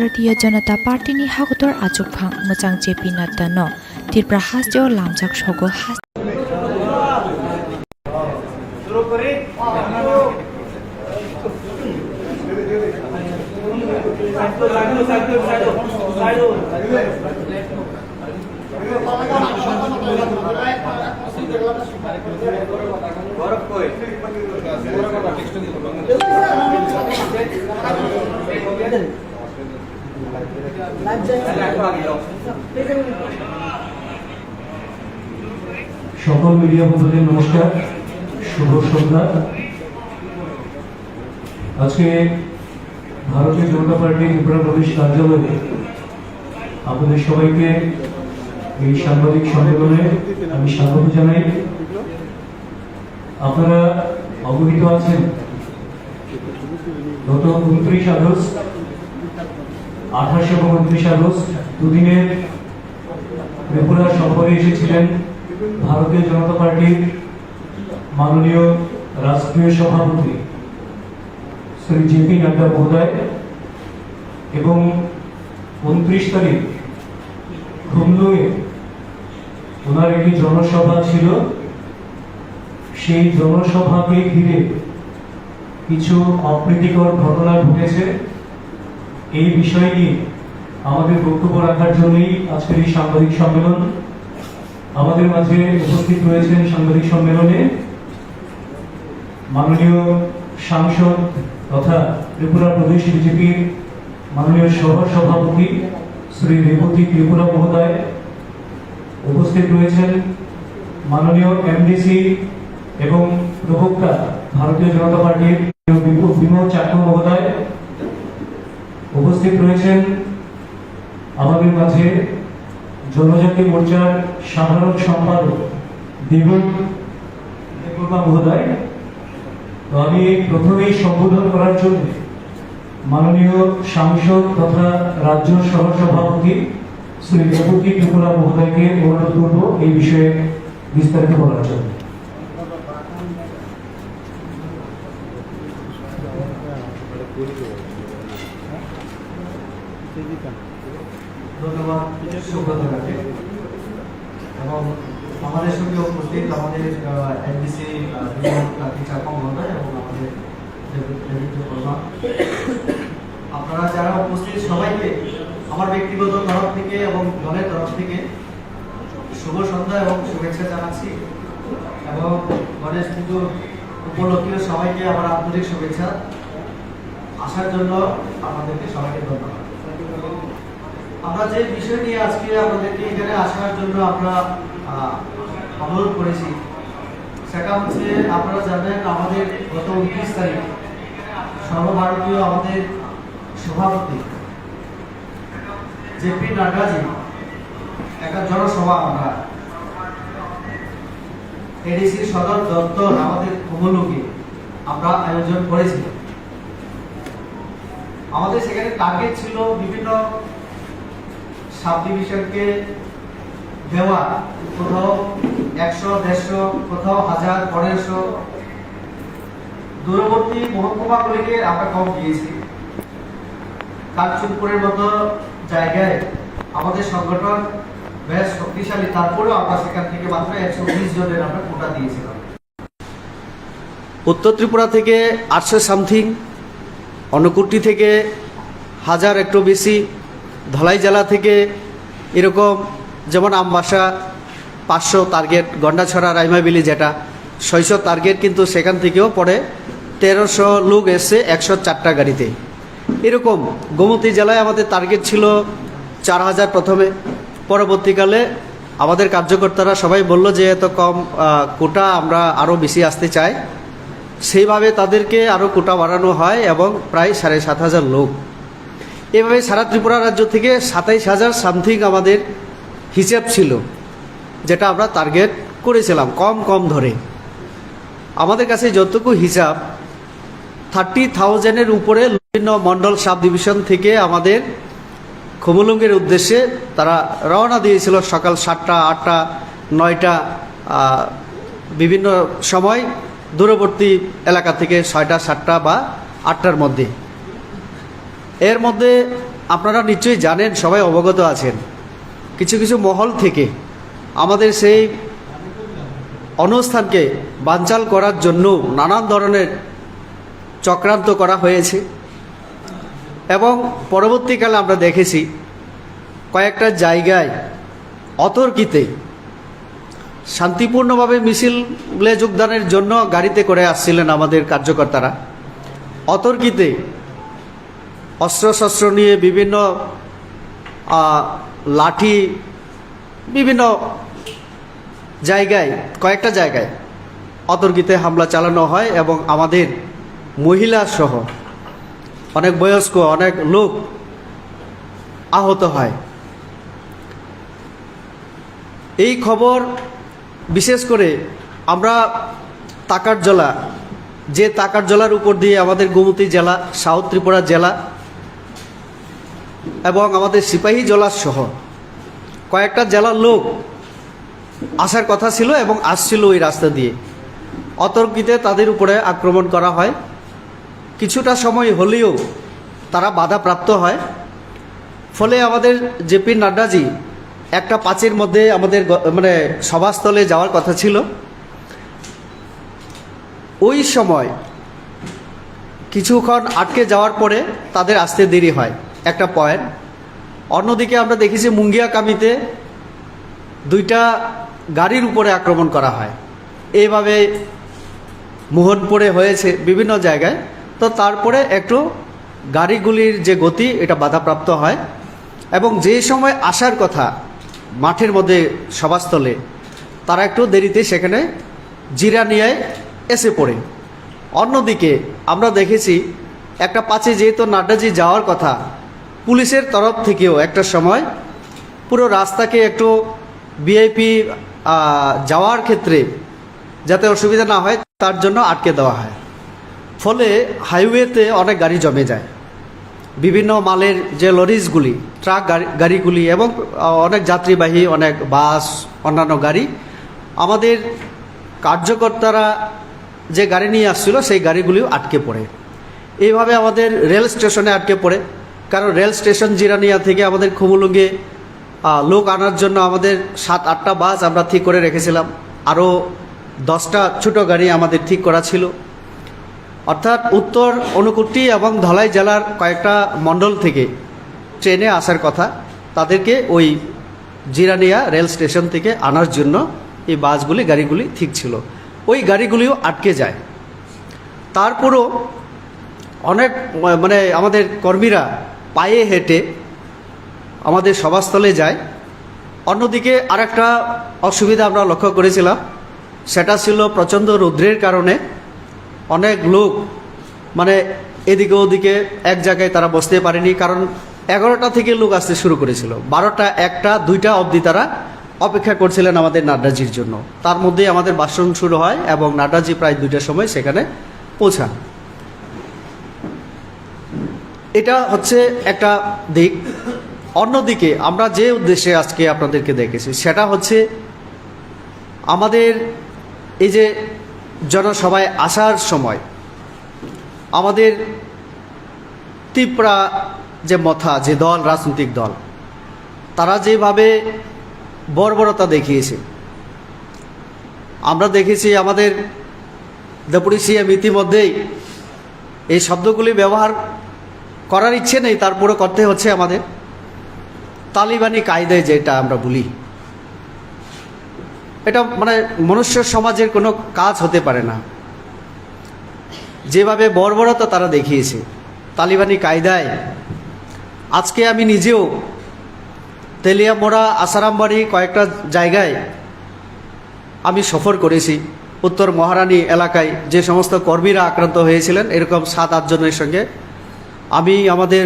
Bharatiya Janata Party ni hagotor achukphang mochang JP Nadda no Tripura hasjo lamjak sogo has সকল media বন্ধুদের নমস্কার, শুভ সন্ধ্যা। আজকে ভারতীয় জনতা party Tripura প্রদেশ কার্যালয়ে আপনাদের সবাইকে এই সাংবাদিক সম্মেলনে আমি স্বাগত জানাই। আপনারা অবহিত আছেন গত 29 আগস্ট, 28 এবং 29 আগস্ট দুদিনের ত্রিপুরা সফরে এসেছিলেন ভারতীয় জনতা পার্টির মাননীয় রাষ্ট্রীয় সভাপতি শ্রী জেপি নাড্ডা মহোদয় এবং 29 তারিখ খুমলুঙে ওনার একটি জনসভা ছিল। সেই জনসভাকে ঘিরে কিছু অপ্রীতিকর ঘটনা ঘটেছে। এই বিষয় নিয়ে আমাদের বক্তব্য রাখার জন্যই আজকের এই সাংবাদিক সম্মেলন। আমাদের মাঝে উপস্থিত রয়েছেন সাংবাদিক সম্মেলনে মাননীয় সাংসদ তথা ত্রিপুরা প্রদেশ বিজেপির মাননীয় সহ সভাপতি শ্রী রেবতী ত্রিপুরা মহোদয়, উপস্থিত রয়েছেন মাননীয় এমডিসি এবং প্রবক্তা ভারতীয় জনতা পার্টির বিমল চাকমা মহোদয়, উপস্থিত রয়েছেন আমাদের মাঝে জনজাতি মোর্চার সাধারণ সম্পাদক দেববর্মা মহোদয়। তো আমি প্রথমেই সম্বোধন করার জন্য মাননীয় সাংসদ তথা রাজ্য সহ সভাপতি শ্রী রেবতী ত্রিপুরা মহোদয়কে অনুরোধ করব এই বিষয়ে বিস্তারিত বলার জন্য। ধন্যবাদ সুব্রতকে এবং আমাদের সঙ্গে উপস্থিত আমাদের এনডিসি চাকমা মহোদয় এবং আমাদের আপনারা যারা উপস্থিত সবাইকে আমার ব্যক্তিগত তরফ থেকে এবং দলের তরফ থেকে শুভ সন্ধ্যা এবং শুভেচ্ছা জানাচ্ছি এবং গণেশ পুজো উপলক্ষে সবাইকে আমার আন্তরিক শুভেচ্ছা। আসার জন্য আমাদেরকে সবাইকে ধন্যবাদ। আমরা যে বিষয় নিয়ে আজকে আপনাদেরকে এখানে আসার জন্য আমরা অনুরোধ করেছি সেটা হচ্ছে, আপনারা জানেন আমাদের গত 29 তারিখ সর্বভারতীয় আমাদের সভাপতি জেপি নাড্ডাজি একটা জনসভা আমরা এডিসির সদর দপ্তর আমাদের খুমলুঙে আমরা আয়োজন করেছিলাম। আমাদের সেখানে টার্গেট ছিল বিভিন্ন সাব ডিভিশনকে দেওয়া, কোথাও 100, 150, কোথাও 1000, 1500, দূরবর্তী মহকুমাগুলিকে আমরা কম দিয়েছি। কাঞ্চনপুরের মতো জায়গায় আমাদের সংগঠন বেশ শক্তিশালী, তারপরেও আমরা সেখান থেকে মাত্র 120 জনের আমরা কোটা দিয়েছিলাম। উত্তর ত্রিপুরা থেকে 800 সামথিং, অনুকুটি থেকে 1000 একটু বেশি, ধলাই জেলা থেকে এরকম যেমন আমবাসা 500 টার্গেট, গন্ডাছড়া রাইমাবিলি যেটা 600 টার্গেট, কিন্তু সেখান থেকেও পরে 1300 লোক এসছে 104টা গাড়িতে। এরকম গোমতী জেলায় আমাদের টার্গেট ছিল 4000 প্রথমে, পরবর্তীকালে আমাদের কার্যকর্তারা সবাই বলল যে এত কম কোটা, আমরা আরও বেশি আসতে চাই। সেইভাবে তাদেরকে আরও কোটা বাড়ানো হয় এবং প্রায় 7500 লোক। এভাবে সারা ত্রিপুরা রাজ্য থেকে 27000 সামথিং আমাদের হিসাব ছিল, যেটা আমরা টার্গেট করেছিলাম কম ধরে। আমাদের কাছে যতটুকু হিসাব 30,000-এর উপরে বিভিন্ন মন্ডল সাব ডিভিশন থেকে আমাদের খুমলুঙের উদ্দেশ্যে তারা রওনা দিয়েছিল সকাল 7টা, 8টা, 9টা, বিভিন্ন সময় দূরবর্তী এলাকা থেকে 6টা, 7টা বা 8টার মধ্যে। এর মধ্যে আপনারা নিশ্চয়ই জানেন, সবাই অবগত আছেন, কিছু কিছু মহল থেকে আমাদের সেই অনুষ্ঠানকে বানচাল করার জন্য নানান ধরনের চক্রান্ত করা হয়েছে। এবং পরবর্তীকালে আমরা দেখেছি কয়েকটা জায়গায় অতর্কিতে শান্তিপূর্ণভাবে মিছিলে যোগদানের জন্য গাড়িতে করে আসছিলেন আমাদের কার্যকর্তারা, অতর্কিতে অস্ত্রশস্ত্র নিয়ে বিভিন্ন লাঠি, বিভিন্ন জায়গায়, কয়েকটা জায়গায় অতর্কিতে হামলা চালানো হয় এবং আমাদের মহিলা সহ অনেক বয়স্ক অনেক লোক আহত হয়। এই খবর বিশেষ করে আমরা তাকারজলা, যে তাকারজলার উপর দিয়ে আমাদের গোমতী জেলা, সাউথ ত্রিপুরা জেলা এবং আমাদের সিপাহীজলা সহ কয়েকটা জেলার লোক আসার কথা ছিল এবং আসছিল ওই রাস্তা দিয়ে। অতর্কিতে তাদের উপরে আক্রমণ করা হয়। কিছুটা সময় হলেও তারা বাধাপ্রাপ্ত হয়। ফলে আমাদের জেপি নাড্ডাজি একটা 5-এর মধ্যে আমাদের সভাস্থলে যাওয়ার কথা ছিল। ওই সময় কিছুক্ষণ আটকে যাওয়ার পরে তাদের আসতে দেরি হয়, একটা পয়েন্ট। অন্যদিকে আমরা দেখেছি মুঙ্গিয়াকামিতে 2টা গাড়ির উপরে আক্রমণ করা হয়। এইভাবে মোহনপুরে হয়েছে বিভিন্ন জায়গায়। তো তারপরে একটু গাড়িগুলির যে গতি এটা বাধাপ্রাপ্ত হয় এবং যে সময় আসার কথা মাঠের মধ্যে সভাস্থলে, তারা একটু দেরিতে সেখানে জিরানিয়ায় এসে পড়ে। অন্যদিকে আমরা দেখেছি একটা 5-এ যেহেতু নাড্ডাজি যাওয়ার কথা, পুলিশের তরফ থেকেও একটা সময় পুরো রাস্তাকে একটু ভিআইপি যাওয়ার ক্ষেত্রে যাতে অসুবিধা না হয় তার জন্য আটকে দেওয়া হয়। ফলে হাইওয়েতে অনেক গাড়ি জমে যায়, বিভিন্ন মালের যে লরিজগুলি, ট্রাক গাড়িগুলি এবং অনেক যাত্রীবাহী অনেক বাস, অন্যান্য গাড়ি, আমাদের কার্যকর্তারা যে গাড়ি নিয়ে আসছিল সেই গাড়িগুলিও আটকে পড়ে। এইভাবে আমাদের রেল স্টেশনে আটকে পড়ে। কারণ রেল স্টেশন জিরানিয়া থেকে আমাদের খুমুলুঙ্গে লোক আনার জন্য আমাদের 7-8টা বাস আমরা ঠিক করে রেখেছিলাম, আরও 10টা ছোটো গাড়ি আমাদের ঠিক করা ছিল। অর্থাৎ উত্তর ঊনকোটি এবং ধলাই জেলার কয়েকটা মণ্ডল থেকে ট্রেনে আসার কথা, তাদেরকে ওই জিরানিয়া রেল স্টেশন থেকে আনার জন্য এই বাসগুলি, গাড়িগুলি ঠিক ছিল। ওই গাড়িগুলিও আটকে যায়। তারপরও অনেক আমাদের কর্মীরা পায়ে হেঁটে আমাদের সভাস্থলে যায়। অন্যদিকে আরেকটা অসুবিধা আমরা লক্ষ্য করেছিলাম, সেটা ছিল প্রচণ্ড রৌদ্রের কারণে অনেক লোক এদিকে ওদিকে এক জায়গায় তারা বসতে পারেনি। কারণ 11টা থেকে লোক আসতে শুরু করেছিল, 12টা, 1টা, 2টা অবধি তারা অপেক্ষা করছিলেন আমাদের নাড্ডাজির জন্য। তার মধ্যেই আমাদের ভাষণ শুরু হয় এবং নাড্ডাজি প্রায় 2টার সময় সেখানে পৌঁছান। এটা হচ্ছে একটা দিক। অন্যদিকে আমরা যে উদ্দেশ্যে আজকে আপনাদেরকে দেখেছি সেটা হচ্ছে আমাদের এই যে জনসভায় আসার সময় আমাদের ত্রিপুরা যে মথা, যে দল, রাজনৈতিক দল, তারা যেভাবে বর্বরতা দেখিয়েছে, আমরা দেখেছি আমাদের ডেপুটি সিএম ইতিমধ্যেই এই শব্দগুলি ব্যবহার করার ইচ্ছে নেই, তারপরে করতে হচ্ছে আমাদের। তালিবানি কায়দায় যেটা আমরা বলি, এটা মনুষ্য সমাজের কোনো কাজ হতে পারে না। যেভাবে বর্বরতা তারা দেখিয়েছে তালিবানি কায়দায়, আজকে আমি নিজেও তেলিয়ামোড়া, আসারামবাড়ি কয়েকটা জায়গায় আমি সফর করেছি। উত্তর মহারানী এলাকায় যে সমস্ত কর্মীরা আক্রান্ত হয়েছিলেন, এরকম 7-8 জনের সঙ্গে আমি, আমাদের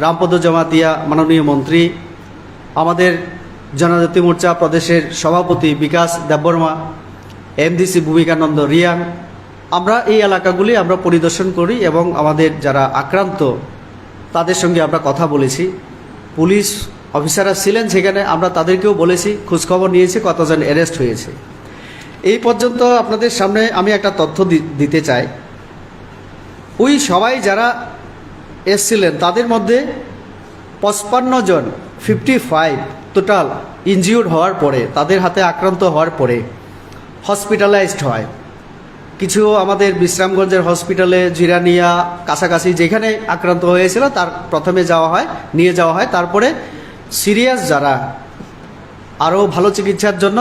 রামপদ জমাতিয়া মাননীয় মন্ত্রী, আমাদের জনজাতি মোর্চা প্রদেশের সভাপতি বিকাশ দেববর্মা, এমডিসি ভূমিকানন্দ রিয়াং, আমরা এই এলাকাগুলি আমরা পরিদর্শন করি এবং আমাদের যারা আক্রান্ত তাদের সঙ্গে আমরা কথা বলেছি। পুলিশ অফিসাররা ছিলেন সেখানে, আমরা তাদেরকেও বলেছি, খোঁজখবর নিয়েছি কতজন অ্যারেস্ট হয়েছে। এই পর্যন্ত আপনাদের সামনে আমি একটা তথ্য দিতে চাই। ওই সবাই যারা এসছিলেন তাদের মধ্যে 55 জন 55 টোটাল ইনজিউর্ড হওয়ার পরে, তাদের হাতে আক্রান্ত হওয়ার পরে হসপিটালাইজড হয়। কিছু আমাদের বিশ্রামগঞ্জের হসপিটালে, জিরানিয়া কাছাকাছি যেখানে আক্রান্ত হয়েছিল তার প্রথমে নিয়ে যাওয়া হয়। তারপরে সিরিয়াস যারা আরও ভালো চিকিৎসার জন্য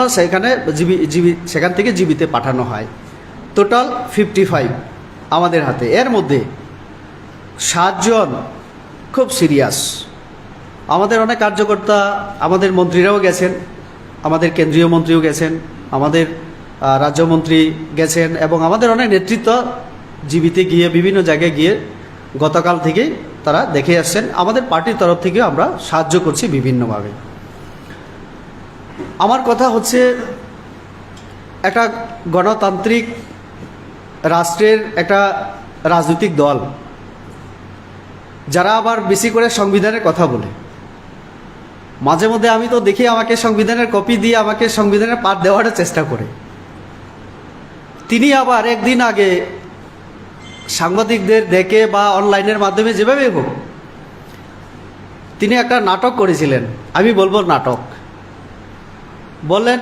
সেখান থেকে জীবিতে পাঠানো হয়। টোটাল 55 আমাদের হাতে। এর মধ্যে 7 জন খুব সিরিয়াস। আমাদের অনেক কার্যকর্তা, আমাদের মন্ত্রীরাও গেছেন, আমাদের কেন্দ্রীয় মন্ত্রীও গেছেন, আমাদের রাজ্যমন্ত্রী গেছেন, এবং আমাদের অনেক নেতৃত্ব জীবিতে গিয়ে বিভিন্ন জায়গায় গিয়ে গতকাল থেকে তারা দেখে আসছেন। আমাদের পার্টির তরফ থেকে আমরা সাহায্য করছি বিভিন্নভাবে। আমার কথা হচ্ছে, একটা গণতান্ত্রিক রাষ্ট্রের একটা রাজনৈতিক দল যারা আবার বেশি করে সংবিধানের কথা বলে, মাঝে মধ্যে আমি তো দেখি আমাকে সংবিধানের কপি দিয়ে আমাকে সংবিধানের পাঠ দেওয়ার চেষ্টা করে। তিনি আবার একদিন আগে সাংবাদিকদের ডেকে বা অনলাইনের মাধ্যমে যেভাবে হোক তিনি একটা নাটক করেছিলেন। আমি বলবো নাটক। বললেন,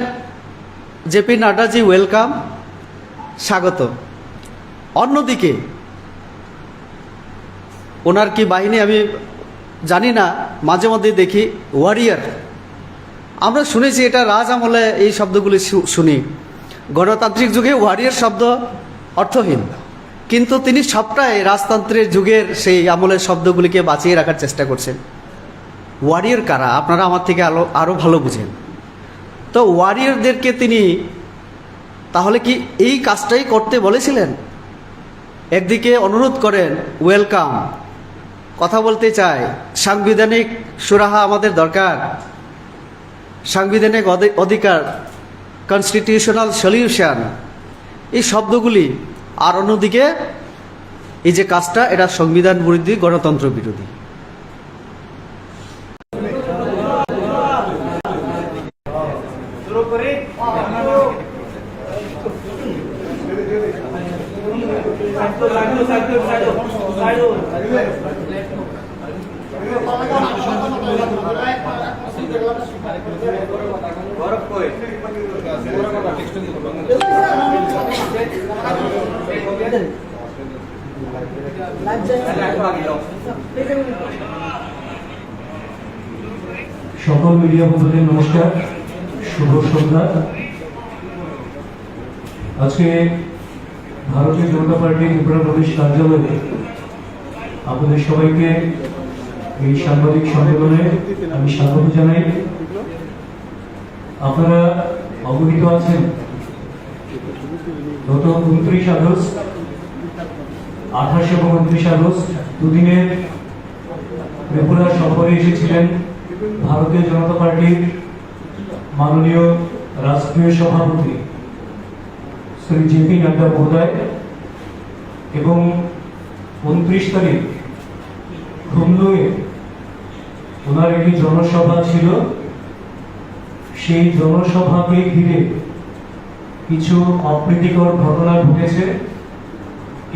জেপি নাড্ডাজি ওয়েলকাম, স্বাগত। অন্যদিকে ওনার কি বাহিনী আমি জানি না, মাঝে মধ্যে দেখি ওয়ারিয়ার। আমরা শুনেছি এটা রাজ আমলে এই শব্দগুলি শুনি। গণতান্ত্রিক যুগে ওয়ারিয়ার শব্দ অর্থহীন, কিন্তু তিনি সবটাই রাজতন্ত্রের যুগের সেই আমলের শব্দগুলিকে বাঁচিয়ে রাখার চেষ্টা করছেন। ওয়ারিয়ার কারা আপনারা আমার থেকে আরও ভালো বুঝেন। তো ওয়ারিয়ারদেরকে তিনি তাহলে কি এই কাজটাই করতে বলেছিলেন? একদিকে অনুরোধ করেন ওয়েলকাম, কথা বলতে চায়, সাংবিধানিক সুরাহা আমাদের দরকার, সাংবিধানিক অধিকার, কনস্টিটিউশনাল সলিউশন, এই শব্দগুলি। আর অন্যদিকে এই যে কাজটা, এটা সংবিধান বিরোধী, গণতন্ত্র বিরোধী। সকল মিডিয়া বন্ধুদের নমস্কার, শুভ সন্ধ্যা। আজকে ভারতীয় জনতা পার্টি ত্রিপুরা প্রদেশ কার্যালয়ে আপনাদের সবাইকে এই সাংবাদিক সম্মেলনে আমি স্বাগত জানাই। আপনারা অবহিত আছেন, গত 29 আগস্ট, 28 এবং 29 আগস্ট দুদিনের ত্রিপুরা সফরে এসেছিলেন ভারতীয় জনতা পার্টির মাননীয় রাষ্ট্রীয় সভাপতি শ্রী জেপি নাড্ডা মহোদয়, এবং 29 তারিখ খুমলুঙে ওনার একটি জনসভা ছিল। সেই জনসভাকে ঘিরে কিছু অপ্রীতিকর ঘটনা ঘটেছে।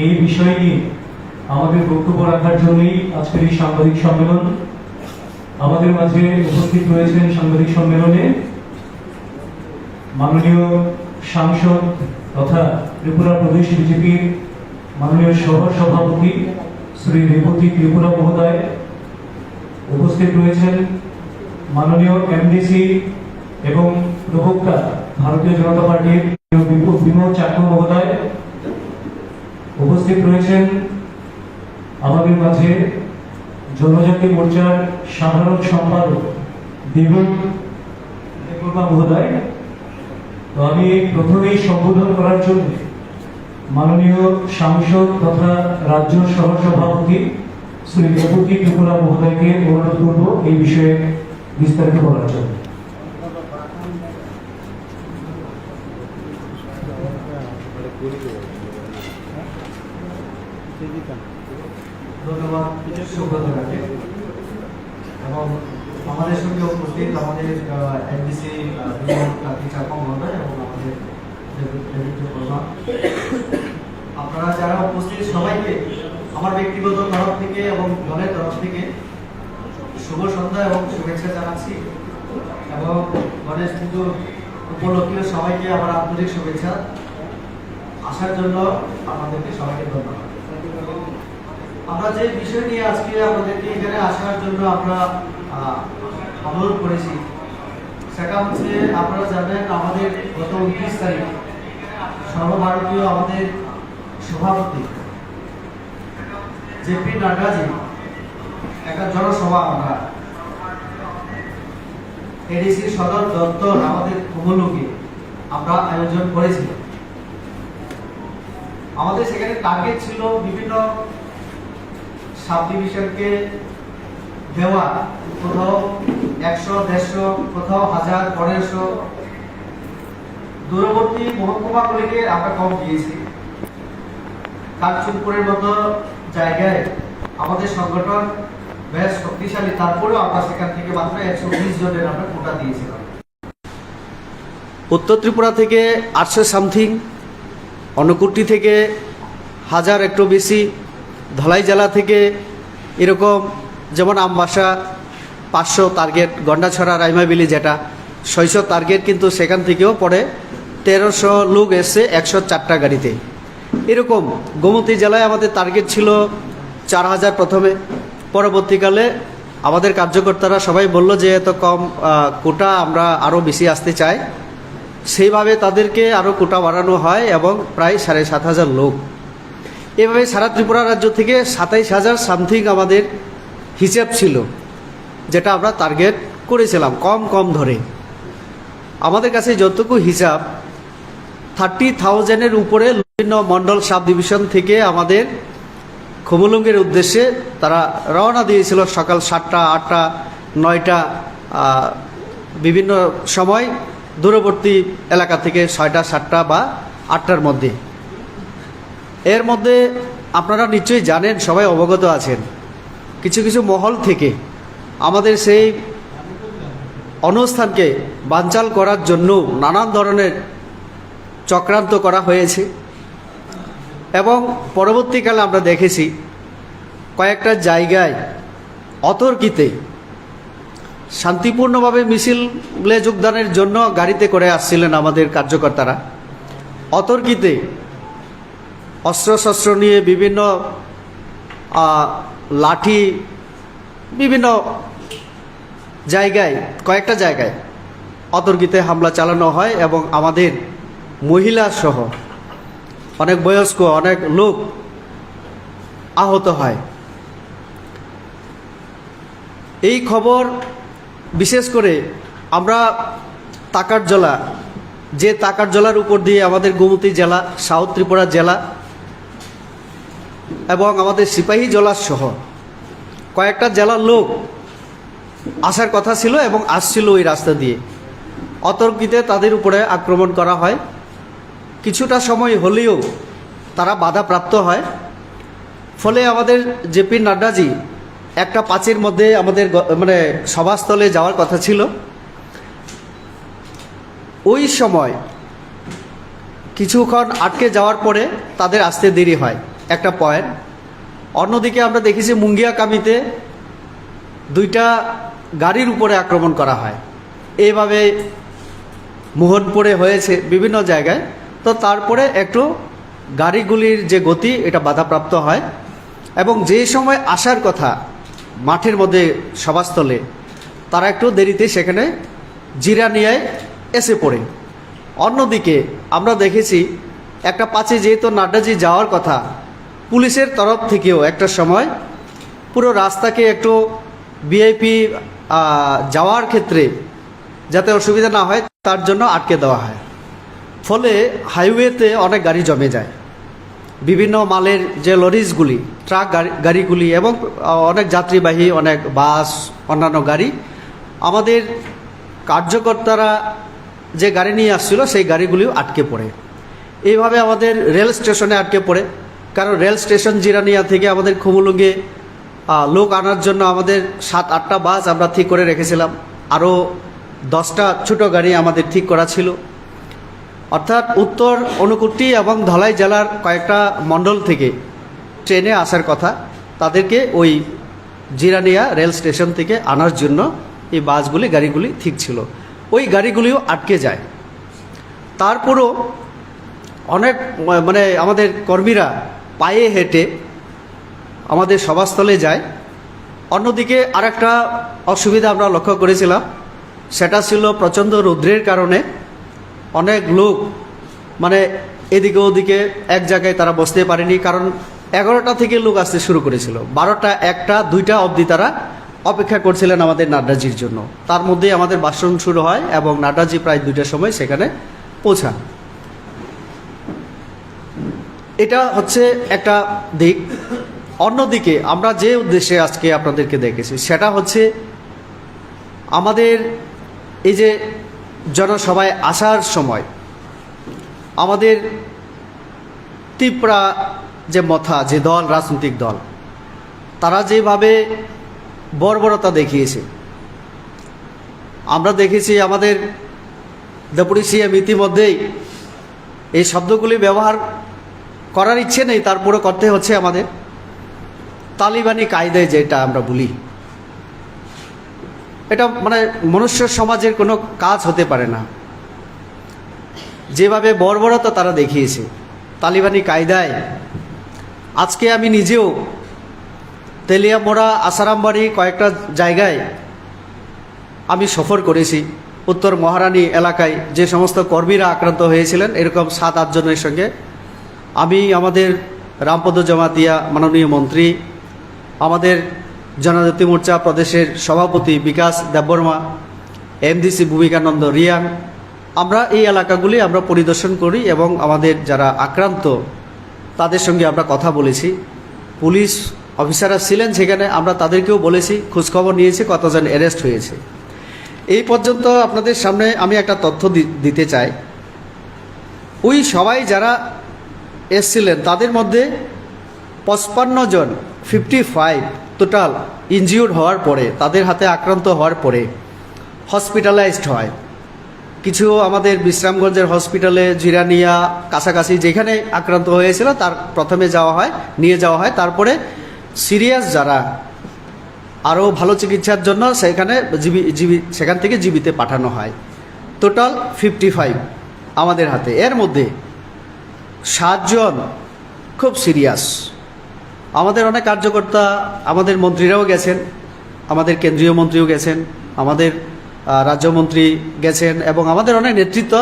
এই বিষয় নিয়ে আমাদের বক্তব্য রাখার জন্যই আজকের এই সাংবাদিক সম্মেলন। আমাদের মাঝে উপস্থিত রয়েছেন সাংবাদিক সম্মেলনে মাননীয় সাংসদ তথা ত্রিপুরা প্রদেশ বিজেপির মাননীয় সহ সভাপতি শ্রী রেবতী ত্রিপুরা মহোদয়, উপস্থিত রয়েছেন মাননীয় এমডিসি এবং প্রবক্তা ভারতীয় জনতা পার্টির বিমল চাকমা মহোদয়, উপস্থিত রয়েছেন আমাদের মাঝে জনজাতি মোর্চার সাধারণ সম্পাদক দেবুর্মা মহোদয়। তো আমি প্রথমেই সম্বোধন করার জন্য মাননীয় সাংসদ তথা রাজ্য সহ সভাপতি শ্রী রেবতী ত্রিপুরা মহোদয়কে অনুরোধ করব এই বিষয়ে বিস্তারিত বলার জন্য। ধন্যবাদ সুব্রতকে, এবং আমাদের সঙ্গে উপস্থিত আমাদের এনডিসি চাকমা মহোদয় এবং আমাদের আপনারা যারা উপস্থিত সবাইকে আমার ব্যক্তিগত তরফ থেকে এবং দলের তরফ থেকে শুভ সন্ধ্যা এবং শুভেচ্ছা জানাচ্ছি এবং গণেশ পুজোর উপলক্ষে সবাইকে আমার আন্তরিক শুভেচ্ছা। আসার জন্য আমাদেরকে সবাইকে ধন্যবাদ। আমরা যে বিষয় নিয়ে আজকে আপনাদেরকে এখানে আসার জন্য আমরা অনুরোধ করেছি সেটা হচ্ছে, আপনারা জানেন আমাদের গত 29 তারিখ সর্বভারতীয় আমাদের সভাপতি জেপি নাড্ডাজি একটা জনসভা আমরা এডিসি সদর দপ্তর আমাদের কুমলুকে আমরা আয়োজন করেছিলাম। আমাদের সেখানে টার্গেট ছিল বিভিন্ন সাব ডিভিশনকে দেওয়া, কোথাও 100, 150, কোথাও 1000, 1500, দূরবর্তী মহকুমাগুলিকে আমরা কম দিয়েছি। কাঞ্চনপুরের মতো জায়গায় আমাদের সংগঠন বেশ শক্তিশালী, তারপরেও আমরা সেখান থেকে মাত্র 120 জনের আমরা কোটা দিয়েছিলাম। উত্তর ত্রিপুরা থেকে 800 সামথিং, অনুকুটি থেকে 1000 একটু বেশি, ধলাই জেলা থেকে এরকম যেমন আমবাসা 500 টার্গেট, গন্ডাছড়া রাইমাবিলি যেটা 600 টার্গেট, কিন্তু সেখান থেকেও পরে 1300 লোক এসছে 104টা গাড়িতে। এরকম গোমতী জেলায় আমাদের টার্গেট ছিল 4000 প্রথমে, পরবর্তীকালে আমাদের কার্যকর্তারা সবাই বলল যে এত কম কোটা, আমরা আরও বেশি আসতে চাই। সেইভাবে তাদেরকে আরও কোটা বাড়ানো হয় এবং প্রায় 7500 লোক। এভাবে সারা ত্রিপুরা রাজ্য থেকে 27000 সামথিং আমাদের হিসাব ছিল, যেটা আমরা টার্গেট করেছিলাম কম ধরে। আমাদের কাছে যতটুকু হিসাব 30,000-এর উপরে বিভিন্ন মণ্ডল সাব ডিভিশন থেকে আমাদের খুমুলুঙ্গের উদ্দেশ্যে তারা রওনা দিয়েছিল সকাল 7টা, 8টা, 9টা, বিভিন্ন সময় দূরবর্তী এলাকা থেকে 6টা, 7টা বা 8টার মধ্যে। এর মধ্যে আপনারা নিশ্চয়ই জানেন, সবাই অবগত আছেন, কিছু কিছু মহল থেকে আমাদের সেই অনুষ্ঠানকে বানচাল করার জন্য নানান ধরনের চক্রান্ত করা হয়েছে এবং পরবর্তীকালে আমরা দেখেছি কয়েকটা জায়গায় অতর্কিতে শান্তিপূর্ণভাবে মিছিলে যোগদানের জন্য গাড়িতে করে আসছিলেন আমাদের কার্যকর্তারা, অতর্কিতে অস্ত্রশস্ত্র নিয়ে বিভিন্ন লাঠি, বিভিন্ন জায়গায়, কয়েকটা জায়গায় অতর্কিতে হামলা চালানো হয় এবং আমাদের মহিলা সহ অনেক বয়স্ক অনেক লোক আহত হয়। এই খবর বিশেষ করে আমরা তাকারজলা, যে তাকারজলার উপর দিয়ে আমাদের গোমতী জেলা, সাউথ ত্রিপুরা জেলা এবং আমাদের সিপাহী জেলা সহ কয়েকটা জেলার লোক আসার কথা ছিল এবং আসছিল ওই রাস্তা দিয়ে। অতর্কিতে তাদের উপরে আক্রমণ করা হয়। কিছুটা সময় হলেও তারা বাধাপ্রাপ্ত হয়। ফলে আমাদের জেপি নাড্ডাজি একটা 5-এর মধ্যে আমাদের সভাস্থলে যাওয়ার কথা ছিল। ওই সময় কিছুক্ষণ আটকে যাওয়ার পরে তাদের আসতে দেরি হয়, একটা পয়েন্ট। অন্যদিকে আমরা দেখেছি মুঙ্গিয়াকামিতে 2টা গাড়ির উপরে আক্রমণ করা হয়। এইভাবে মোহনপুরে হয়েছে বিভিন্ন জায়গায়। তো তারপরে একটু গাড়িগুলির যে গতি এটা বাধাপ্রাপ্ত হয় এবং যে সময় আসার কথা মাঠের মধ্যে সভাস্থলে, তারা একটু দেরিতে সেখানে জিরানিয়ায় এসে পড়ে। অন্যদিকে আমরা দেখেছি একটা 5-এ যেহেতু নাড্ডাজি যাওয়ার কথা, পুলিশের তরফ থেকেও একটা সময় পুরো রাস্তাকে একটু ভিআইপি যাওয়ার ক্ষেত্রে যাতে অসুবিধা না হয় তার জন্য আটকে দেওয়া হয়। ফলে হাইওয়েতে অনেক গাড়ি জমে যায়, বিভিন্ন মালের যে লরিজগুলি, ট্রাক গাড়িগুলি এবং অনেক যাত্রীবাহী অনেক বাস, অন্যান্য গাড়ি, আমাদের কার্যকর্তারা যে গাড়ি নিয়ে আসছিল সেই গাড়িগুলিও আটকে পড়ে। এইভাবে আমাদের রেল স্টেশনে আটকে পড়ে, কারণ রেল স্টেশন জিরানিয়া থেকে আমাদের খুমুলুঙ্গে লোক আনার জন্য আমাদের 7-8টা বাস আমরা ঠিক করে রেখেছিলাম, আরও 10টা ছোটো গাড়ি আমাদের ঠিক করা ছিল। অর্থাৎ উত্তর অনুকুটি এবং ধলাই জেলার কয়েকটা মণ্ডল থেকে ট্রেনে আসার কথা, তাদেরকে ওই জিরানিয়া রেল স্টেশন থেকে আনার জন্য এই বাসগুলি গাড়িগুলি ঠিক ছিল, ওই গাড়িগুলিও আটকে যায়। তারপরও অনেক মানে আমাদের কর্মীরা পায়ে হেঁটে আমাদের সভাস্থলে যায়। অন্যদিকে আরেকটা অসুবিধা আমরা লক্ষ্য করেছিলাম, সেটা ছিল প্রচণ্ড রৌদ্রের কারণে অনেক লোক মানে এদিকে ওদিকে এক জায়গায় তারা বসতে পারেনি, কারণ 11টা থেকে লোক আসতে শুরু করেছিল, 12টা 1টা 2টা অবধি তারা অপেক্ষা করছিলেন আমাদের নাড্ডাজির জন্য। তার মধ্যে আমাদের ভাষণ শুরু হয় এবং নাড্ডাজি প্রায় 2টার সময় সেখানে পৌঁছান। এটা হচ্ছে একটা দিক। অন্যদিকে আমরা যে উদ্দেশ্যে আজকে আপনাদেরকে দেখেছি সেটা হচ্ছে আমাদের এই যে জনসভায় আসার সময় আমাদের ত্রিপুরা যে মথা যে দল, রাজনৈতিক দল, তারা যেভাবে বর্বরতা দেখিয়েছে, আমরা দেখেছি আমাদের ডেপুটি সিএম ইতিমধ্যেই এই শব্দগুলি ব্যবহার করার ইচ্ছে নেই, তারপরে করতে হচ্ছে আমাদের। তালিবানি কায়দায় যেটা আমরা বলি, এটা মানে মনুষ্য সমাজের কোনো কাজ হতে পারে না। যেভাবে বর্বরতা তারা দেখিয়েছে তালিবানি কায়দায়, আজকে আমি নিজেও তেলিয়ামোড়া, আসারামবাড়ি কয়েকটা জায়গায় আমি সফর করেছি। উত্তর মহারানী এলাকায় যে সমস্ত কর্মীরা আক্রান্ত হয়েছিলেন, এরকম 7-8 জনের সঙ্গে আমি, আমাদের রামপদ জমাতিয়া মাননীয় মন্ত্রী, আমাদের জনজাতি মোর্চা প্রদেশের সভাপতি বিকাশ দেববর্মা, এমডিসি ভূমিকানন্দ রিয়াং, আমরা এই এলাকাগুলি আমরা পরিদর্শন করি এবং আমাদের যারা আক্রান্ত তাদের সঙ্গে আমরা কথা বলেছি। পুলিশ অফিসাররা ছিলেন সেখানে, আমরা তাদেরকেও বলেছি, খোঁজখবর নিয়েছি কতজন অ্যারেস্ট হয়েছে। এই পর্যন্ত আপনাদের সামনে আমি একটা তথ্য দিতে চাই। ওই সবাই যারা এসছিলেন তাদের মধ্যে 55 জন 55 টোটাল ইনজিউর্ড হওয়ার পরে, তাদের হাতে আক্রান্ত হওয়ার পরে হসপিটালাইজড হয়। কিছু আমাদের বিশ্রামগঞ্জের হসপিটালে, জিরানিয়া কাছাকাছি যেখানে আক্রান্ত হয়েছিল তার প্রথমে নিয়ে যাওয়া হয়। তারপরে সিরিয়াস যারা আরও ভালো চিকিৎসার জন্য সেখান থেকে জীবিতে পাঠানো হয়। টোটাল 55 আমাদের হাতে। এর মধ্যে 7 জন খুব সিরিয়াস। আমাদের অনেক কার্যকর্তা, আমাদের মন্ত্রীরাও গেছেন, আমাদের কেন্দ্রীয় মন্ত্রীও গেছেন, আমাদের রাজ্যমন্ত্রী গেছেন এবং আমাদের অনেক নেতৃত্ব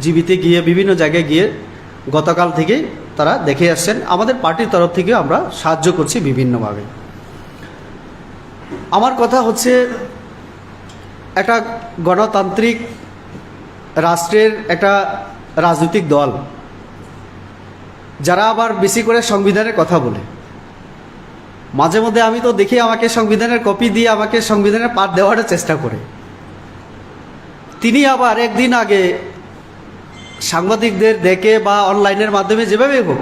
জীবিতে গিয়ে বিভিন্ন জায়গায় গিয়ে গতকাল থেকে তারা দেখে আসছেন। আমাদের পার্টির তরফ থেকেও আমরা সাহায্য করছি বিভিন্নভাবে। আমার কথা হচ্ছে, একটা গণতান্ত্রিক রাষ্ট্রের একটা রাজনৈতিক দল যারা আবার বেশি করে সংবিধানের কথা বলে, মাঝে মধ্যে আমি তো দেখি আমাকে সংবিধানের কপি দিয়ে আমাকে সংবিধানের পাঠ দেওয়ার চেষ্টা করে। তিনি আবার একদিন আগে সাংবাদিকদের ডেকে বা অনলাইনের মাধ্যমে যেভাবে হোক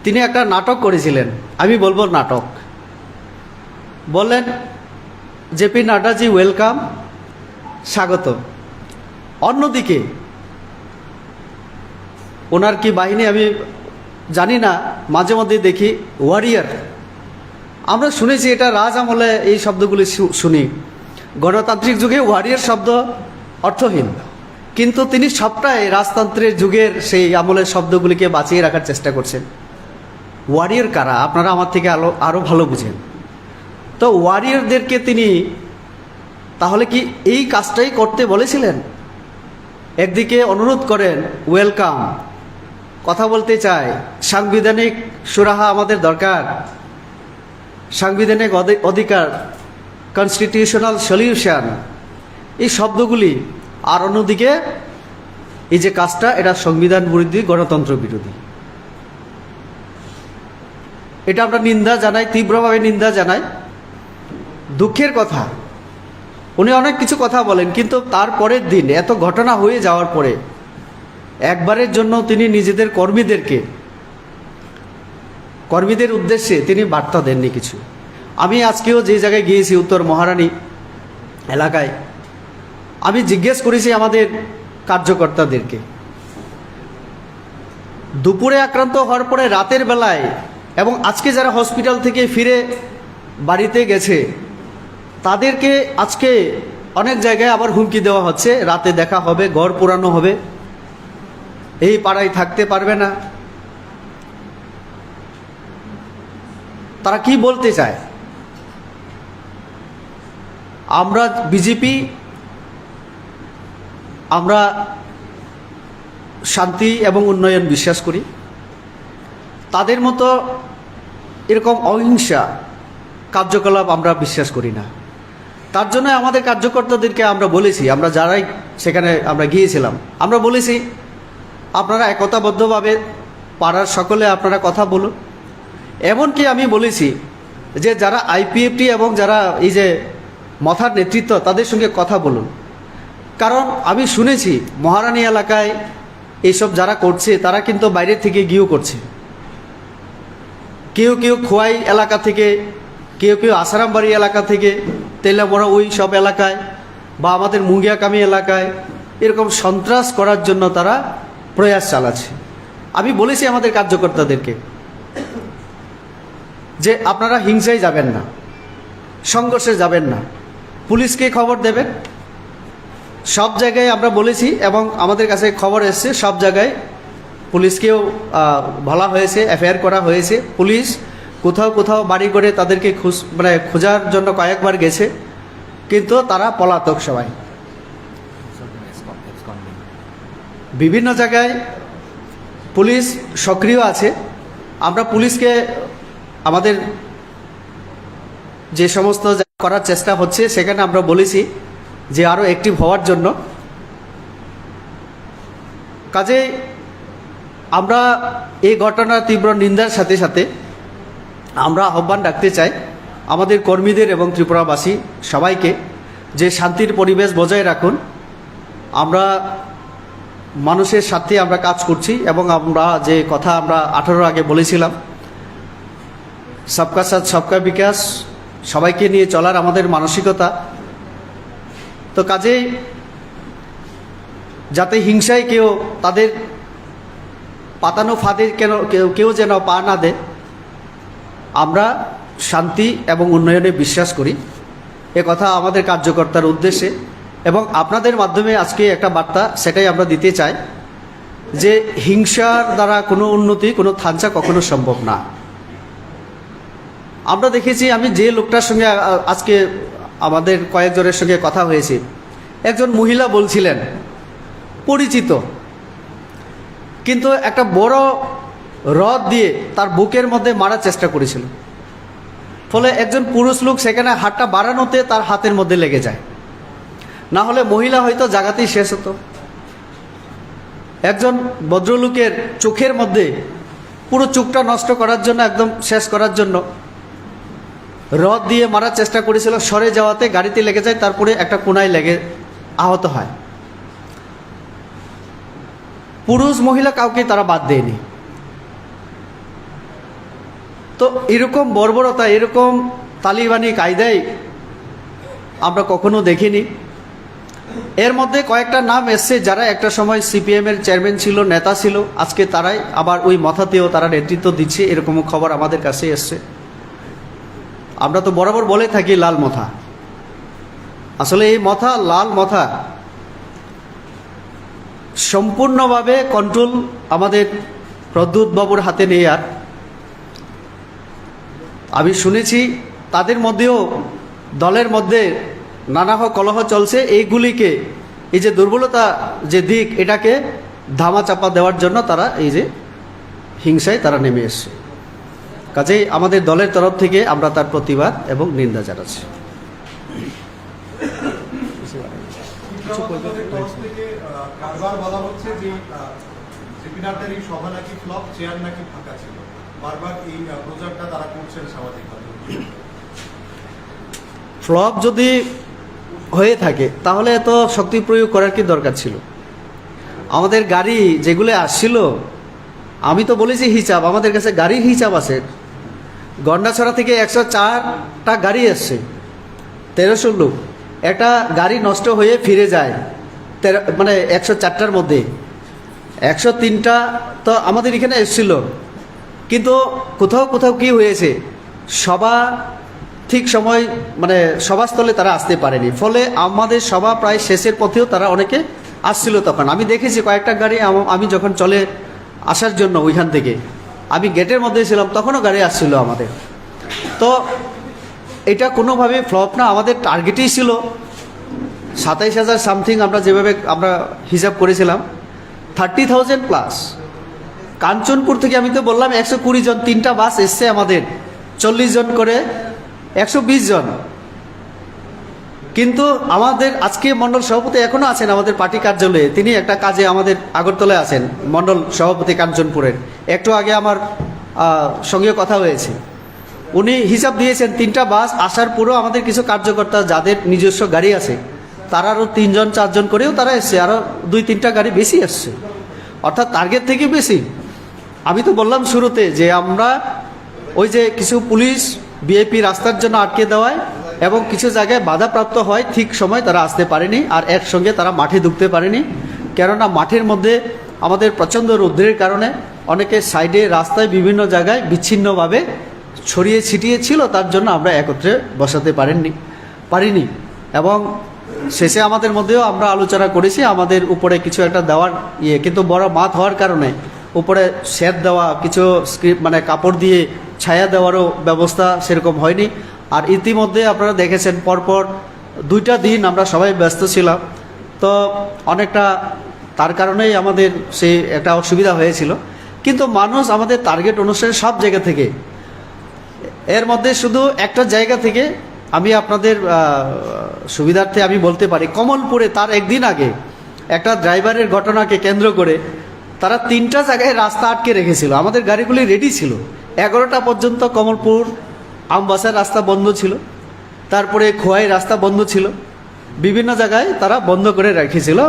তিনি একটা নাটক করেছিলেন, আমি বলবো নাটক। বললেন জেপি নাড্ডাজি ওয়েলকাম, স্বাগত। অন্যদিকে ওনার কি বাহিনী আমি জানি না, মাঝে মধ্যে দেখি ওয়ারিয়ার। আমরা শুনেছি এটা রাজ আমলে এই শব্দগুলি শুনি, গণতান্ত্রিক যুগে ওয়ারিয়ার শব্দ অর্থহীন, কিন্তু তিনি সবটাই রাজতন্ত্রের যুগের সেই আমলের শব্দগুলিকে বাঁচিয়ে রাখার চেষ্টা করছেন। ওয়ারিয়ার কারা আপনারা আমার থেকে আরও ভালো বুঝেন। তো ওয়ারিয়ারদেরকে তিনি তাহলে কি এই কাজটাই করতে বলেছিলেন? একদিকে অনুরোধ করেন ওয়েলকাম, কথা বলতে চায়, সাংবিধানিক সুরাহা আমাদের দরকার, সাংবিধানিক অধিকার, কনস্টিটিউশনাল সলিউশন, এই শব্দগুলি। আর অন্যদিকে এই যে কাজটা, এটা সংবিধান বিরোধী, গণতন্ত্র বিরোধী। এটা আমরা নিন্দা জানাই, তীব্রভাবে নিন্দা জানাই। দুঃখের কথা, উনি অনেক কিছু কথা বলেন, কিন্তু তার পরের দিন এত ঘটনা হয়ে যাওয়ার পরে একবারের জন্য তিনি নিজেদের কর্মীদের উদ্দেশ্যে তিনি বার্তা দেননি কিছু। আমি আজকেও যে জায়গায় গিয়েছি উত্তর মহারানী এলাকায়, আমি জিজ্ঞেস করেছি আমাদের কার্যকর্তাদেরকে, দুপুরে আক্রান্ত হওয়ার পরে রাতের বেলায় এবং আজকে যারা হসপিটাল থেকে ফিরে বাড়িতে গেছে তাদেরকে আজকে অনেক জায়গায় আবার হুমকি দেওয়া হচ্ছে, রাতে দেখা হবে, ঘর পোড়ানো হবে, এই পাড়ায় থাকতে পারবে না। তারা কি বলতে চায়? আমরা বিজেপি, আমরা শান্তি এবং উন্নয়ন বিশ্বাস করি। তাদের মতো এরকম অহিংসা কার্যকলাপ আমরা বিশ্বাস করি না। তার জন্য আমাদের কার্যকর্তাদেরকে আমরা বলেছি, আমরা যারাই সেখানে আমরা গিয়েছিলাম, আমরা বলেছি আপনারা একতাবদ্ধভাবে পাড়ার সকলে আপনারা কথা বলুন। এমনকি আমি বলেছি যে যারা আইপিএফটি এবং যারা এই যে মথার নেতৃত্ব, তাদের সঙ্গে কথা বলুন। কারণ আমি শুনেছি মহারানী এলাকায় এইসব যারা করছে তারা কিন্তু বাইরে থেকে গিয়েও করছে। কেউ কেউ খোয়াই এলাকা থেকে, কেউ কেউ আসারামবাড়ি এলাকা থেকে, তেলামোড়া ওই সব এলাকায় বা আমাদের মুঙ্গিয়াকামি এলাকায় এরকম সন্ত্রাস করার জন্য তারা প্রয়াস চালাচ্ছে। আমি বলেছি আমাদের কার্যকর্তাদেরকে যে আপনারা হিংসায় যাবেন না, সংঘর্ষে যাবেন না, পুলিশকে খবর দেবেন। সব জায়গায় আমরা বলেছি এবং আমাদের কাছে খবর এসছে, সব জায়গায় পুলিশকেও বলা হয়েছে, এফআইআর করা হয়েছে। পুলিশ কোথাও কোথাও বাড়ি করে তাদেরকে খোঁজার জন্য কয়েকবার গেছে, কিন্তু তারা পলাতক সবাই। বিভিন্ন জায়গায় পুলিশ সক্রিয় আছে। আমরা পুলিশকে আমাদের যে সমস্ত করার চেষ্টা হচ্ছে সেখানে আমরা বলেছি যে আরও অ্যাক্টিভ হওয়ার জন্য। কাজেই আমরা এই ঘটনার তীব্র নিন্দার সাথে সাথে আমরা আহ্বান রাখতে চাই আমাদের কর্মীদের এবং ত্রিপুরাবাসী সবাইকে যে শান্তির পরিবেশ বজায় রাখুন। আমরা মানুষের সাথে আমরা কাজ করছি এবং আমরা যে কথা আমরা 18 আগে বলেছিলাম, সবকা সাথ সবকা বিকাশ, সবাইকে নিয়ে চলার আমাদের মানসিকতা। তো কাজেই যাতে হিংসায় কেউ তাদের পাতানো ফাঁদে কেউ যেন পা না দেয়। আমরা শান্তি এবং উন্নয়নে বিশ্বাস করি, এ কথা আমাদের কার্যকর্তার উদ্দেশ্যে এবং আপনাদের মাধ্যমে আজকে একটা বার্তা সেটাই আমরা দিতে চাই যে হিংসার দ্বারা কোনো উন্নতি, কোনো থাঞ্চা কখনো সম্ভব না। আমরা দেখেছি, আমি যে লোকটার সঙ্গে আজকে আমাদের কয়েকজনের সঙ্গে কথা হয়েছে, একজন মহিলা বলছিলেন পরিচিত, কিন্তু একটা বড় রড দিয়ে তার বুকের মধ্যে মারার চেষ্টা করেছিল। ফলে একজন পুরুষ লোক সেখানে হাতটা বাড়ানোতে তার হাতের মধ্যে লেগে যায়, না হলে মহিলা হয়তো জায়গাতেই শেষ হতো। একজন ভদ্রলোকের চোখের মধ্যে পুরো চোখটা নষ্ট করার জন্য, একদম শেষ করার জন্য রড দিয়ে মারার চেষ্টা করেছিল। সরে যাওয়াতে গাড়িতে লেগে যায়, তারপরে একটা কোনায় লেগে আহত হয়। পুরুষ মহিলা কাউকে তারা বাদ দেয়নি। তো এরকম বর্বরতা, এরকম তালিবানি কায়দায় আমরা কখনো দেখিনি। এর মধ্যে কয়েকটা নাম এসছে যারা একটা সময় সিপিএমের চেয়ারম্যান ছিল, নেতা ছিল, আজকে তারাই আবার ওই মথাতেও তারা নেতৃত্ব দিচ্ছে, এরকমও খবর আমাদের কাছে এসছে। আমরা তো বরাবর বলে থাকি লাল মথা, আসলে এই মথা, লাল মথা সম্পূর্ণভাবে কন্ট্রোল আমাদের প্রদ্যুৎ বাবুর হাতে নেই। আর আমি শুনেছি তাদের মধ্যেও, দলের মধ্যে নানা কলহ চলছে। এইগুলিকে, এই যে দুর্বলতা যে দিক, এটাকে ধামাচাপা দেওয়ার জন্য তারা এই যে হিংসায় তারা নেমে এসছে। কাজেই আমাদের দলের তরফ থেকে আমরা তার প্রতিবাদ এবং নিন্দা জানাচ্ছি। কারবার বলা হচ্ছে যে জেপিনারদের এই সভা নাকি ফ্লপ, চেয়ার নাকি ফাঁকা ছিল, বারবার এই প্রচারটা তারা করছেন সামাজিক মাধ্যমে। ফ্লপ যদি হয়ে থাকে তাহলে এত শক্তি প্রয়োগ করার কি দরকার ছিল? আমাদের গাড়ি যেগুলো আসছিল, আমি তো বলেছি হিসাব, আমাদের কাছে গাড়ির হিসাব আছে। গন্ডাছড়া থেকে 104টা গাড়ি এসছে, 1300 লোক। একটা গাড়ি নষ্ট হয়ে ফিরে যায়, মানে 104টার মধ্যে 103টা তো আমাদের এখানে এসেছিল। কিন্তু কোথাও কোথাও কি হয়েছে, সভা ঠিক সময় মানে সভাস্থলে তারা আসতে পারেনি, ফলে আমাদের সভা প্রায় শেষের পথেও তারা অনেকে আসছিল। তখন আমি দেখেছি কয়েকটা গাড়ি আমি যখন চলে আসার জন্য ওইখান থেকে আমি গেটের মধ্যে ছিলাম, তখনও গাড়ি আসছিল আমাদের। তো এটা কোনোভাবে ফ্লপ না, আমাদের টার্গেটই ছিল 27,000 সামথিং, আমরা যেভাবে আমরা হিসাব করেছিলাম 30,000 প্লাস। কাঞ্চনপুর থেকে আমি তো বললাম 120 জন, 3টা বাস এসছে আমাদের, 40 জন করে 120 জন। কিন্তু আমাদের আজকে মণ্ডল সভাপতি এখনও আছেন আমাদের পার্টি কার্যালয়ে, তিনি একটা কাজে আমাদের আগরতলায় আছেন, মণ্ডল সভাপতি কাঞ্চনপুরের। একটু আগে আমার সঙ্গে কথা হয়েছে, উনি হিসাব দিয়েছেন 3টা বাস আসার পরেও আমাদের কিছু কার্যকর্তা যাদের নিজস্ব গাড়ি আছে তারা আরও 3 জন 4 জন করেও তারা এসছে, আরও 2-3টা গাড়ি বেশি আসছে, অর্থাৎ টার্গেট থেকে বেশি। আমি তো বললাম শুরুতে যে আমরা ওই যে কিছু পুলিশ ভিআইপি রাস্তার জন্য আটকে দেওয়ায় এবং কিছু জায়গায় বাধাপ্রাপ্ত হয়, ঠিক সময় তারা আসতে পারেনি, আর একসঙ্গে তারা মাঠে ঢুকতে পারেনি। কেননা মাঠের মধ্যে আমাদের প্রচণ্ড রৌদ্রের কারণে অনেকে সাইডে রাস্তায় বিভিন্ন জায়গায় বিচ্ছিন্নভাবে ছড়িয়ে ছিটিয়ে ছিল, তার জন্য আমরা একত্রে বসাতে পারিনি। এবং শেষে আমাদের মধ্যেও আমরা আলোচনা করেছি আমাদের উপরে কিছু একটা দেওয়ার কিন্তু বড় মাঠ হওয়ার কারণে উপরে শেড দেওয়া, কিছু স্ক্রিপ্ট মানে কাপড় দিয়ে ছায়া দেওয়ারও ব্যবস্থা সেরকম হয়নি। আর ইতিমধ্যে আপনারা দেখেছেন পরপর 2টা দিন আমরা সবাই ব্যস্ত ছিলাম, তো অনেকটা তার কারণেই আমাদের সেই একটা অসুবিধা হয়েছিল। কিন্তু মানুষ আমাদের টার্গেট অনুসারে সব জায়গা থেকে, এর মধ্যে শুধু একটা জায়গা থেকে আমি আপনাদের সুবিধার্থে আমি বলতে পারি, কমলপুরে তার একদিন আগে একটা ড্রাইভারের ঘটনাকে কেন্দ্র করে তারা 3টা জায়গায় রাস্তা আটকে রেখেছিল, আমাদের গাড়িগুলি রেডি ছিল, 11টা পর্যন্ত কমলপুর আমবাসার রাস্তা বন্ধ ছিল, তারপরে খোয়াই রাস্তা বন্ধ ছিল, বিভিন্ন জায়গায় তারা বন্ধ করে রেখেছিল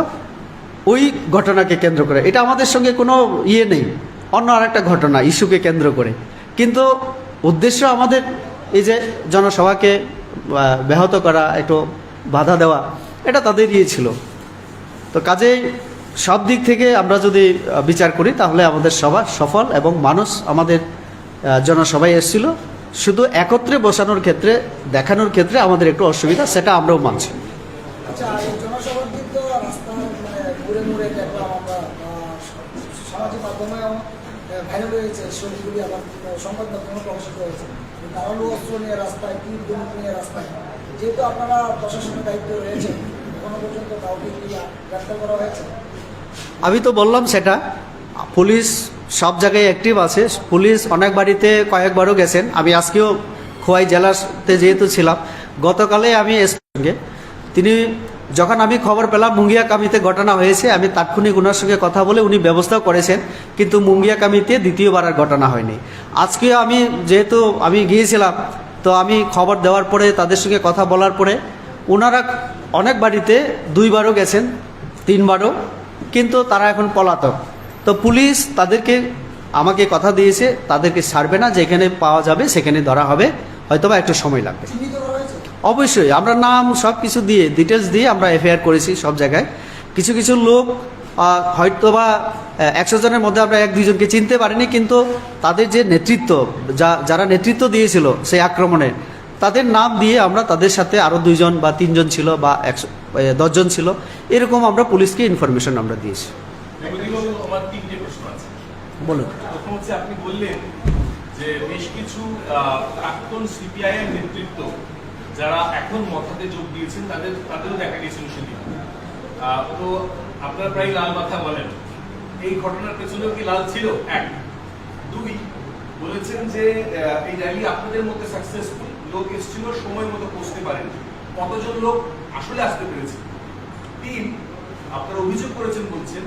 ওই ঘটনাকে কেন্দ্র করে। এটা আমাদের সঙ্গে কোনো নেই, অন্য আরেকটা ঘটনা ইস্যুকে কেন্দ্র করে, কিন্তু উদ্দেশ্য আমাদের এই যে জনসভাকে ব্যাহত করা, একটু বাধা দেওয়া, এটা তাদের ছিল। তো কাজেই সব দিক থেকে আমরা যদি বিচার করি তাহলে আমাদের সভা সফল, এবং মানুষ আমাদের জনসভায় এসেছিল, শুধু একত্রে বসানোর ক্ষেত্রে দেখানোর ক্ষেত্রে আমাদের একটু অসুবিধা, সেটা আমরাও মানছি। আচ্ছা, এই জনসভার দিন তো রাস্তা ঘুরে ঘুরে দেখলাম আমরা, সামাজিক মাধ্যমে ভাইরাল হয়েছে ছবিগুলি, আবার সংবাদ মাধ্যমে প্রকাশিত হয়েছে, ধারালো অস্ত্র নিয়ে রাস্তায়, তীর ধনুক নিয়ে রাস্তায়। যেহেতু আপনারা প্রশাসনের দায়িত্ব রয়েছে, এখনো পর্যন্ত কাউকে গ্রেফতার করা হয়েছে? আমি তো বললাম সেটা, পুলিশ সব জায়গায় অ্যাক্টিভ আছে, পুলিশ অনেক বাড়িতে কয়েকবারও গেছেন। আমি আজকেও খোয়াই জেলাতে যেহেতু ছিলাম, গতকালে আমি সঙ্গে তিনি যখন আমি খবর পেলাম মুঙ্গিয়াকামিতে ঘটনা হয়েছে, আমি তাৎক্ষণিক ওনার সঙ্গে কথা বলে উনি ব্যবস্থাও করেছেন, কিন্তু মুঙ্গিয়াকামিতে দ্বিতীয়বার আর ঘটনা হয়নি। আজকে আমি যেহেতু আমি গিয়েছিলাম, তো আমি খবর দেওয়ার পরে তাদের সঙ্গে কথা বলার পরে ওনারা অনেক বাড়িতে 2বারও গেছেন, 3বারও, কিন্তু তারা এখন পলাতক। তো পুলিশ তাদেরকে আমাকে কথা দিয়েছে তাদেরকে ছাড়বে না, যেখানে পাওয়া যাবে সেখানে ধরা হবে, হয়তোবা একটু সময় লাগবে। অবশ্যই আমরা নাম সব কিছু দিয়ে ডিটেলস দিয়ে আমরা এফআইআর করেছি সব জায়গায়। কিছু কিছু লোক হয়তোবা 100 জনের মধ্যে আমরা 1-2 জনকে চিনতে পারিনি, কিন্তু তাদের যে নেতৃত্ব, যারা নেতৃত্ব দিয়েছিল সেই আক্রমণে, তাদের নাম দিয়ে আমরা তাদের সাথে আরও 2 জন বা 3 জন ছিল বা 10 জন ছিল, এরকম আমরা পুলিশকে ইনফরমেশন আমরা দিয়েছি। আমার 3টে প্রশ্ন আছে। বলুন। প্রথম হচ্ছে, আপনি বললেন যে বেশ কিছু প্রাক্তন সিপিআইএম নেতৃত্ব যারা এখন মথাতে যোগ দিয়েছেন তাদেরও দেখা গেছিল সেদিন। তো আপনারা প্রায় লাল মাথা বলেন, এই ঘটনার পেছনেও কি লাল ছিল? 1, 2 বলেছেন যে এই র্যালি আপনাদের মধ্যে সাকসেসফুল, লোক এসেছিল, সময় মতো পৌঁছতে পারেন, কতজন লোক আসলে আসতে পেরেছে? 3, আপনারা অভিযোগ করেছেন, বলছেন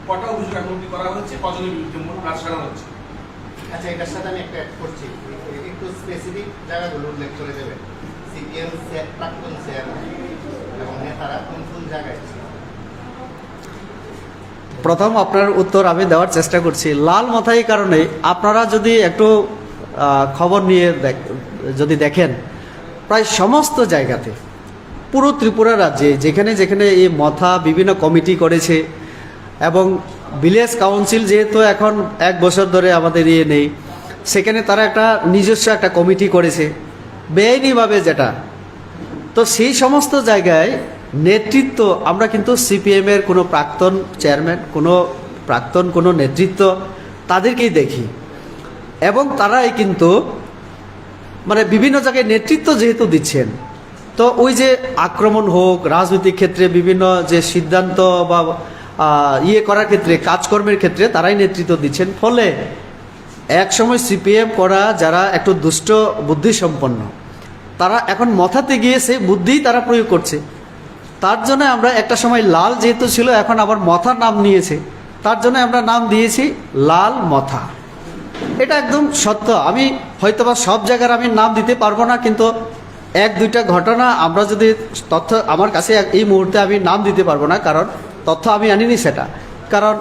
কটা অভিযোগ এখন অবধি করা হচ্ছে, কজনের বিরুদ্ধে কাজ সারা হচ্ছে? আচ্ছা, এটার সাথে আমি একটা অ্যাড করছি, একটু স্পেসিফিক জায়গাগুলো উল্লেখ করে দেবেন। সিপিএম প্রাক্তন চেয়ারম্যান এবং নেতারা কোন কোন জায়গায় ছিল? প্রথম আপনার উত্তর আমি দেওয়ার চেষ্টা করছি। লাল মাথায় কারণে আপনারা যদি একটু খবর নিয়ে যদি দেখেন, প্রায় সমস্ত জায়গাতে পুরো ত্রিপুরা রাজ্যে যেখানে যেখানে এই মথা বিভিন্ন কমিটি করেছে, এবং ভিলেজ কাউন্সিল যেহেতু এখন 1 বছর ধরে আমাদের নেই, সেখানে তারা একটা নিজস্ব একটা কমিটি করেছে, বেআইনিভাবে যেটা, তো সেই সমস্ত জায়গায় নেতৃত্ব আমরা কিন্তু সিপিএমের কোনো প্রাক্তন চেয়ারম্যান, কোনো নেতৃত্ব তাদেরকেই দেখি, এবং তারাই কিন্তু মানে বিভিন্ন জায়গায় নেতৃত্ব যেহেতু দিচ্ছেন, তো ওই যে আক্রমণ হোক রাজনৈতিক ক্ষেত্রে বিভিন্ন যে সিদ্ধান্ত বা করার ক্ষেত্রে, কাজকর্মের ক্ষেত্রে তারাই নেতৃত্ব দিচ্ছেন। ফলে এক সময় সিপিএম করা যারা একটু দুষ্ট বুদ্ধিসম্পন্ন, তারা এখন মাথাতে গিয়ে সেই বুদ্ধিই তারা প্রয়োগ করছে। তার জন্য আমরা একটা সময় লাল যেহেতু ছিল, এখন আবার মথার নাম নিয়েছে, তার জন্য আমরা নাম দিয়েছি লাল মথা। এটা একদম সত্য। আমি হয়তোবা সব জায়গার আমি নাম দিতে পারবো না, কিন্তু এক দুইটা ঘটনা আমরা যদি তথ্য আমার কাছে এই মুহূর্তে আমি নাম দিতে পারবো না, কারণ তথ্য আমি আনিনি সেটা, কারণ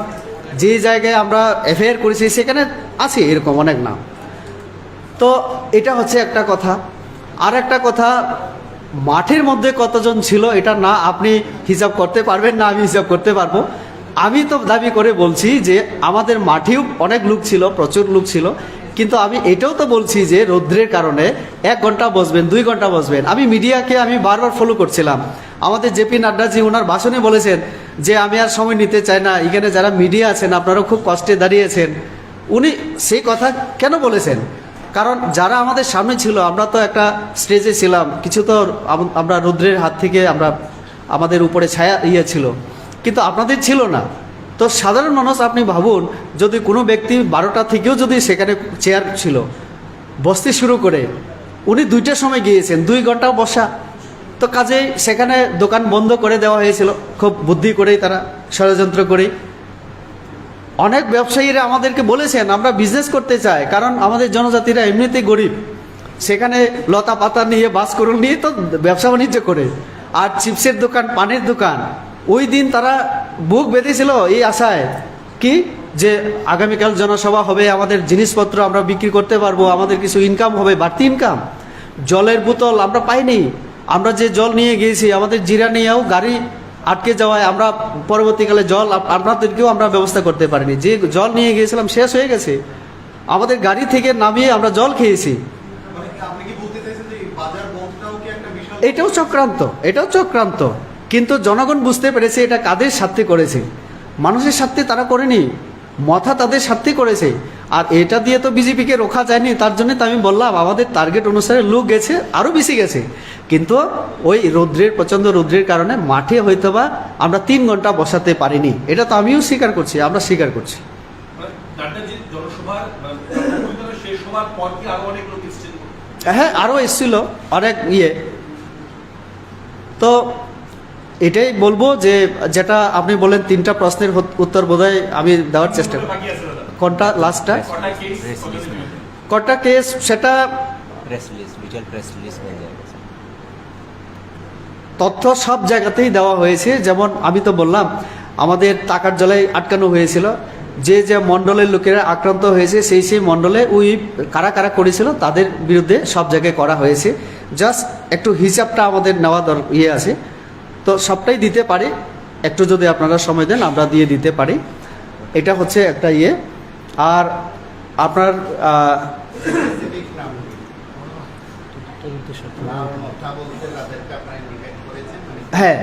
যে জায়গায় আমরা এফআইআর করেছি সেখানে আছে এরকম অনেক নাম। তো এটা হচ্ছে একটা কথা। আর একটা কথা, মাঠের মধ্যে কতজন ছিল এটা না আপনি হিসাব করতে পারবেন না আমি হিসাব করতে পারবো। আমি তো দাবি করে বলছি যে আমাদের মাঠেও অনেক লোক ছিল, প্রচুর লোক ছিল, কিন্তু আমি এটাও তো বলছি যে রৌদ্রের কারণে 1 ঘন্টা বসবেন, 2 ঘন্টা বসবেন। আমি মিডিয়াকে আমি বারবার ফলো করছিলাম। আমাদের জেপি নাড্ডাজি ওনার ভাষণে বলেছেন যে আমি আর সময় নিতে চাই না, এখানে যারা মিডিয়া আছেন আপনারাও খুব কষ্টে দাঁড়িয়েছেন। উনি সেই কথা কেন বলেছেন? কারণ যারা আমাদের সামনে ছিল, আমরা তো একটা স্টেজে ছিলাম, কিছু তো আমরা রৌদ্রের হাত থেকে আমাদের উপরে ছায়া ছিল, কিন্তু আপনাদের ছিল না। তো সাধারণ মানুষ, আপনি ভাবুন যদি কোনো ব্যক্তি 12টা থেকেও যদি সেখানে চেয়ার ছিল বসতে শুরু করে, উনি 2টার সময় গিয়েছেন, 2 ঘন্টা বসা, তো কাজেই সেখানে দোকান বন্ধ করে দেওয়া হয়েছিল খুব বুদ্ধি করেই, তারা ষড়যন্ত্র করেই। অনেক ব্যবসায়ীরা আমাদেরকে বলেছেন আমরা বিজনেস করতে চাই, কারণ আমাদের জনজাতিরা এমনিতেই গরিব, সেখানে লতা পাতা নিয়ে বাসকরুল নিয়ে তো ব্যবসা বাণিজ্য করে, আর চিপসের দোকান, পানের দোকান। ওই দিন তারা বুক বেঁধেছিল এই আশায় কি যে আগামীকাল জনসভা হবে, আমাদের জিনিসপত্র আমরা বিক্রি করতে পারবো, আমাদের কিছু ইনকাম হবে, বাড়তি ইনকাম। জলের বোতল আমরা পাইনি, আমরা যে জল নিয়ে গিয়েছি আমাদের জিরানিয়াও গাড়ি আটকে যাওয়ায় আমরা পরবর্তীকালে জল আপনাদেরকেও আমরা ব্যবস্থা করতে পারিনি। যে জল নিয়ে গিয়েছিলাম শেষ হয়ে গেছে, আমাদের গাড়ি থেকে নামিয়ে আমরা জল খেয়েছি। আপনি কি বলতে চাইছেন যে বাজার বন্ধটাও কি একটা বিশাল? এটাও চক্রান্ত, কিন্তু জনগণ বুঝতে পেরেছে এটা কাদের স্বার্থে করেছে, মানুষের স্বার্থে তারা করেনি, মাথা তাদের স্বার্থে করেছে। আর এটা দিয়ে তো বিজেপিকে রোখা যায়নি, তার জন্য তো আমি বললাম আমাদের টার্গেট অনুসারে লোক গেছে, আরও বেশি গেছে, কিন্তু ওই প্রচণ্ড রৌদ্রের কারণে মাঠে হয়তোবা আমরা 3 ঘন্টা বসাতে পারিনি। এটা তো আমিও স্বীকার করছি, আমরা স্বীকার করছি। হ্যাঁ, আরও এসেছিল অনেক তো এটাই বলবো যে যেটা আপনি বলেন 3টা প্রশ্নের উত্তর বোধহয় আমি দেওয়ার চেষ্টা করি। কোনটা লাস্টটা? কটা কেস? সেটা তথ্য সব জায়গাতেই দেওয়া হয়েছে। যেমন আমি তো বললাম আমাদের টাকার জলায় আটকানো হয়েছিল, যে মণ্ডলের লোকেরা আক্রান্ত হয়েছে সেই মণ্ডলে ওই কারা কারা করেছিল তাদের বিরুদ্ধে সব জায়গায় করা হয়েছে। জাস্ট একটু হিসাবটা আমাদের নেওয়া আছে, তো সবটাই দিতে পারি, একটু যদি আপনারা সময় দেন আমরা দিয়ে দিতে পারি। এটা হচ্ছে একটা আর আপনার হ্যাঁ,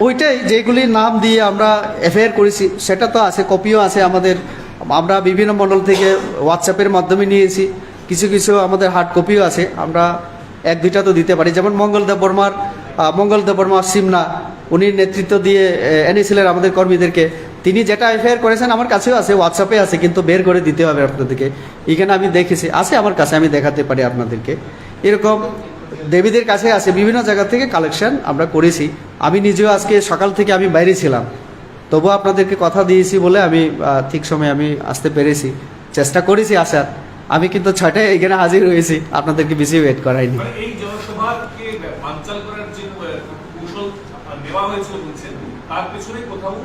ওইটাই যেগুলি নাম দিয়ে আমরা এফআইআর করেছি সেটা তো আছে, কপিও আছে আমাদের। আমরা বিভিন্ন মণ্ডল থেকে হোয়াটসঅ্যাপের মাধ্যমে নিয়েছি, কিছু কিছু আমাদের হার্ড কপিও আছে, আমরা 1-2টা তো দিতে পারি। যেমন মঙ্গলদেব বর্মা সিমনা, উনি নেতৃত্ব দিয়ে এনেছিলেন আমাদের কর্মীদেরকে, তিনি যেটা এফআইআর করেছেন আমার কাছেও আছে, হোয়াটসঅ্যাপে আছে, কিন্তু বের করে দিতে হবে আপনাদেরকে। এখানে আমি দেখেছি, আছে আমার কাছে, আমি দেখাতে পারি আপনাদেরকে। এরকম দেবীদের কাছে আছে, বিভিন্ন জায়গা থেকে কালেকশন আমরা করেছি। আমি নিজেও আজকে সকাল থেকে আমি বাইরে ছিলাম, তবু আপনাদেরকে কথা দিয়েছি বলে আমি ঠিক সময় আমি আসতে পেরেছি, চেষ্টা করেছি আসার। আমি কিন্তু 6টায় এখানে হাজির হয়েছি, আপনাদেরকে বেশি ওয়েট করাইনি। এই জনসভাকে বানচাল করার যে কৌশল নেওয়া হয়েছিল বলছেন, তার পেছনে কোথাও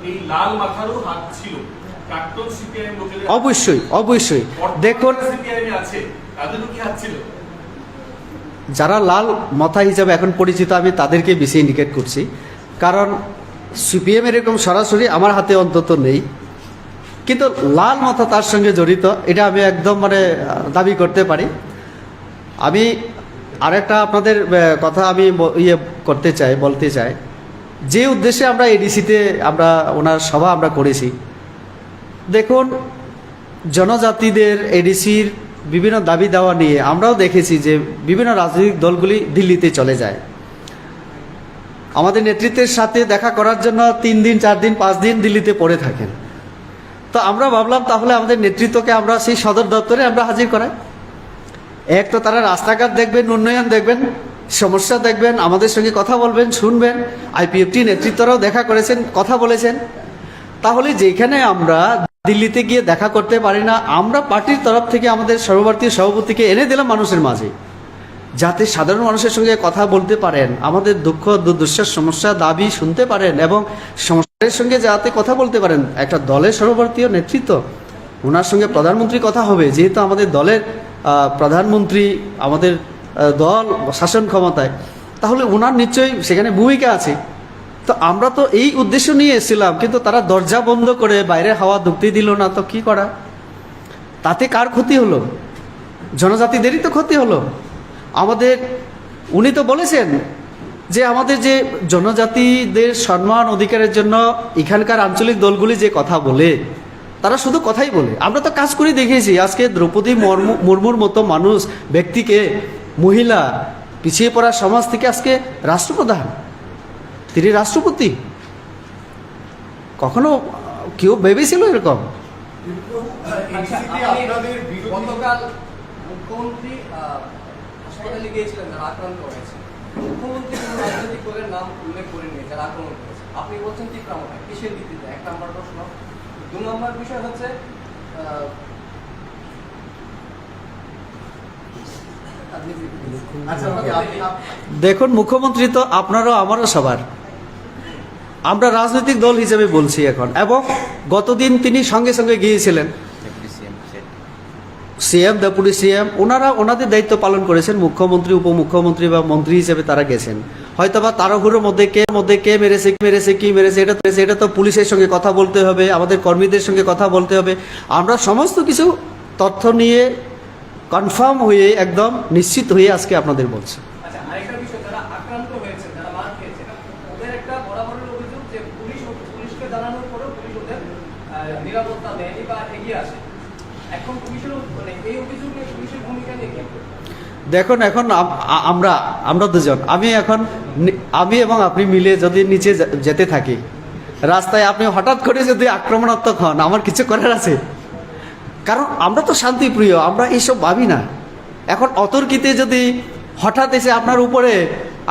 এই লাল মাথারও হাত ছিল প্রাক্তন সিপিআইএম লোকেদের? অবশ্যই দেখুন, সিপিআইএম আছে তাদেরও কি হাত ছিল? যারা লাল মাথা হিসাবে এখন পরিচিত আমি তাদেরকে বেশি ইন্ডিকেট করছি, কারণ সিপিএম এরকম সরাসরি আমার হাতে অন্তত নেই, কিন্তু লাল মাথা তার সঙ্গে জড়িত, এটা আমি একদম দাবি করতে পারি। আমি আরেকটা আপনাদের কথা আমি করতে চাই, বলতে চাই, যে উদ্দেশ্যে আমরা এডিসিতে আমরা ওনার সভা আমরা করেছি। দেখুন, জনজাতিদের এডিসির বিভিন্ন দাবি দেওয়া নিয়ে আমরাও দেখেছি যে বিভিন্ন রাজনৈতিক দলগুলি দিল্লিতে চলে যায় আমাদের নেতৃত্বের সাথে দেখা করার জন্য 3 দিন 4 দিন 5 দিন দিল্লিতে পড়ে থাকেন। তো আমরা ভাবলাম তাহলে আমাদের নেতৃত্বকে আমরা সেই সদর দপ্তরে আমরা হাজির করাই। এক তো তারা রাস্তাঘাট দেখবেন, উন্নয়ন দেখবেন, সমস্যা দেখবেন, আমাদের সঙ্গে কথা বলবেন, শুনবেন। আইপিএফটি নেতৃত্বরাও দেখা করেছেন, কথা বলেছেন। তাহলে যেখানে আমরা দিল্লিতে গিয়ে দেখা করতে পারি না, আমরা পার্টির তরফ থেকে আমাদের সর্বভারতীয় সভাপতিকে এনে দিলাম মানুষের মাঝে, যাতে সাধারণ মানুষের সঙ্গে কথা বলতে পারেন, আমাদের দুঃখ দুর্দশার সমস্যা দাবি শুনতে পারেন এবং সমস্যার সঙ্গে যাতে কথা বলতে পারেন। একটা দলের সর্বভারতীয় নেতৃত্ব, ওনার সঙ্গে প্রধানমন্ত্রী কথা হবে, যেহেতু আমাদের দলের প্রধানমন্ত্রী, আমাদের দল শাসন ক্ষমতায়, তাহলে ওনার নিশ্চয়ই সেখানে ভূমিকা আছে। তো আমরা তো এই উদ্দেশ্য নিয়ে এসেছিলাম, কিন্তু তারা দরজা বন্ধ করে বাইরে হাওয়া ঢুকতে দিল না। তো কি করা? তাতে কার ক্ষতি হলো? জনজাতিদেরই তো ক্ষতি হলো। আমাদের উনি তো বলেছেন যে আমাদের যে জনজাতিদের সম্মান অধিকারের জন্য এখানকার আঞ্চলিক দলগুলি যে কথা বলে, তারা শুধু কথাই বলে। আমরা তো কাজ করে দেখিয়েছি। আজকে দ্রৌপদী মুর্মুর মতো মানুষ, ব্যক্তিকে, মহিলা, পিছিয়ে পড়া সমাজ থেকে আজকে রাষ্ট্রপ্রধান, তিনি রাষ্ট্রপতি। কখনো কেউ ভেবেছিল এরকম? গতকাল মুখ্যমন্ত্রী হাসপাতালে গিয়েছিলেন যারা আক্রান্ত হয়েছে, মুখ্যমন্ত্রী কোনো রাজনৈতিক দলের নাম উল্লেখ করেনি যারা আক্রমণ করেছে। আপনি বলছেন তীব্রতা কিসের ভিত্তিতে? 1 নম্বর প্রশ্ন। 2 নম্বর বিষয় হচ্ছে দেখুন, মুখ্যমন্ত্রী তো আপনারও আমারও সবার, আমরা রাজনৈতিক দল হিসেবে বলছি এখন। এবং গতদিন তিনি সঙ্গে সঙ্গে গিয়েছিলেন, সিএম, ডেপুটি সিএম, ওনাদের দায়িত্ব পালন করেছেন। মুখ্যমন্ত্রী, উপমুখ্যমন্ত্রী বা মন্ত্রী হিসেবে তারা গেছেন। হয়তোবা তাড়াহুড়োর মধ্যে কে মেরেছে এটা তো পুলিশের সঙ্গে কথা বলতে হবে, আমাদের কর্মীদের সঙ্গে কথা বলতে হবে। আমরা সমস্ত কিছু তথ্য নিয়ে কনফার্ম হয়ে একদম নিশ্চিত হয়ে আজকে আপনাদের বলছি। আচ্ছা, আরেকটা বিষয়, যারা আক্রান্ত হয়েছে, যারা মার খেয়েছে, ওদের একটা বরাবরের অভিযোগ যে পুলিশকে জানানোর পরেও পুলিশ ওদের নিরাপত্তা দেয়নি বা এগিয়ে আসে। এখন পুলিশের মানে এই অভিযোগ নিয়ে পুলিশের ভূমিকা নিয়ে কি? দেখুন, এখন আমরা দুজন, আমি এবং আপনি মিলে যদি নিচে যেতে থাকি রাস্তায়, আপনি হঠাৎ করে যদি আক্রমণাত্মক হন, আমার কিছু করার আছে? কারণ আমরা তো শান্তিপ্রিয়, আমরা এইসব ভাবি না। এখন অতর্কিতে যদি হঠাৎ এসে আপনার উপরে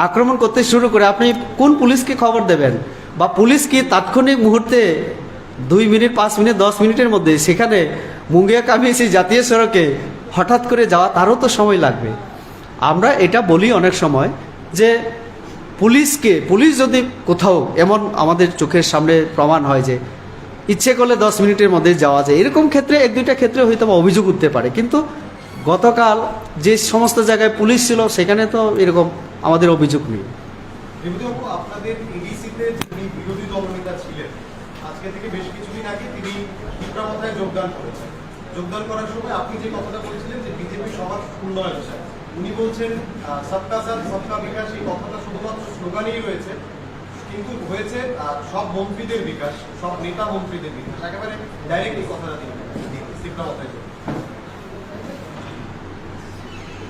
আক্রমণ করতে শুরু করে, আপনি কোন পুলিশকে খবর দেবেন? বা পুলিশ কি তাৎক্ষণিক মুহূর্তে 2 মিনিট, 5 মিনিট, 10 মিনিটের মধ্যে সেখানে মুঙ্গিয়াকামিয়েছি জাতীয় সড়কে হঠাৎ করে যাওয়া, তারও তো সময় লাগবে। আমরা এটা বলি অনেক সময় যে পুলিশ যদি কোথাও এমন আমাদের চোখের সামনে প্রমাণ হয় যে ইচ্ছে করলে 10 মিনিটের মধ্যে যাওয়া যায়, এরকম ক্ষেত্রে 1-2টা ক্ষেত্রে হয়তো অভিযোগ উঠতে পারে। কিন্তু গতকাল যে সমস্ত জায়গায় পুলিশ ছিল সেখানে তো এরকম আমাদের অভিযোগ নেই। আপনাদের এডিসিতে যিনি বিরোধী দলনেতা ছিলেন, আজকে থেকে বেশ কিছুদিন আগে তিনি তীব্রতায় যোগদান করেছেন। যোগদান করার সময় আপনি যে কথাটা বলেছিলেন যে বিজেপি সবার উন্নয়ন চায়, উনি বলছেন সবকা সাথ সবকা বিকাশ, এই কথাটা শুধুমাত্র স্লোগানেই রয়েছে, কিন্তু হয়েছে সব মন্ত্রীদের বিকাশ, সব নেতা মন্ত্রীদের বিকাশ। একেবারে ডাইরেক্ট এই কথাটা দিন তীব্রতায়।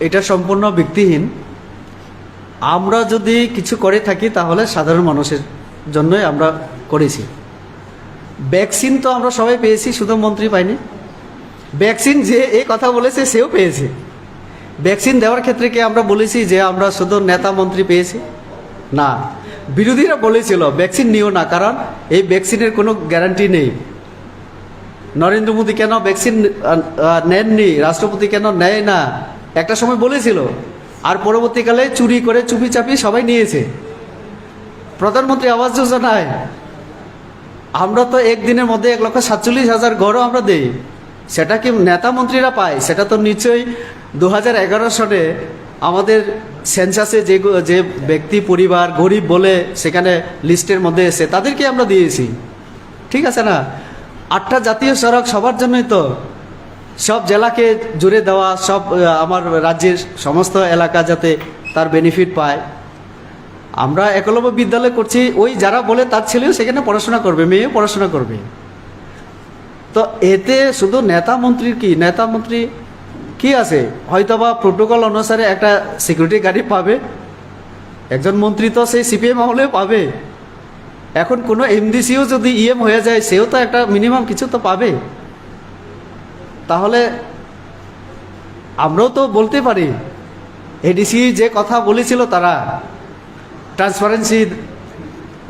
এটা সম্পূর্ণ ভিত্তিহীন। আমরা যদি কিছু করে থাকি তাহলে সাধারণ মানুষের জন্যই আমরা করেছি। ভ্যাকসিন তো আমরা সবাই পেয়েছি, শুধু মন্ত্রী পাইনি। ভ্যাকসিন যে এই কথা বলেছে সেও পেয়েছে। ভ্যাকসিন দেওয়ার ক্ষেত্রে কি আমরা বলেছি যে আমরা শুধু নেতা মন্ত্রী পেয়েছি? না, বিরোধীরা বলেছিল ভ্যাকসিন নিও না, কারণ এই ভ্যাকসিনের কোনো গ্যারান্টি নেই। নরেন্দ্র মোদী কেন ভ্যাকসিন নেননি, রাষ্ট্রপতি কেন নেয় না, একটা সময় বলেছিল। আর পরবর্তীকালে চুরি করে চুপি চাপি সবাই নিয়েছে। প্রধানমন্ত্রী আবাস যোজনায় আমরা তো একদিনের মধ্যে 1,47,000 ঘরও আমরা দেই, সেটা কি নেতা মন্ত্রীরা পায়? সেটা তো নিশ্চয়ই 2011 সালে আমাদের সেন্সাসে যে ব্যক্তি পরিবার গরিব বলে সেখানে লিস্টের মধ্যে এসে তাদেরকে আমরা দিয়েছি। ঠিক আছে না? 8টা জাতীয় সড়ক সবার জন্যই তো। সব জেলাকে জুড়ে দেওয়া, সব আমার রাজ্যের সমস্ত এলাকা যাতে তার বেনিফিট পায়। আমরা একলব্য বিদ্যালয় করছি, ওই যারা বলে তার ছেলেও সেখানে পড়াশোনা করবে, মেয়েও পড়াশোনা করবে। তো এতে শুধু নেতা মন্ত্রীর কি, নেতা মন্ত্রী কি আছে, হয়তোবা প্রোটোকল অনুসারে একটা সিকিউরিটি গার্ড পাবে, একজন মন্ত্রী তো সেই সিপিএম আমলেও পাবে। এখন কোনো এমডিসিও যদি ইএম হয়ে যায়, সেও তো একটা মিনিমাম কিছু তো পাবে। তাহলে আমরাও তো বলতে পারি, এডিসি যে কথা বলেছিল তারা ট্রান্সপারেন্সি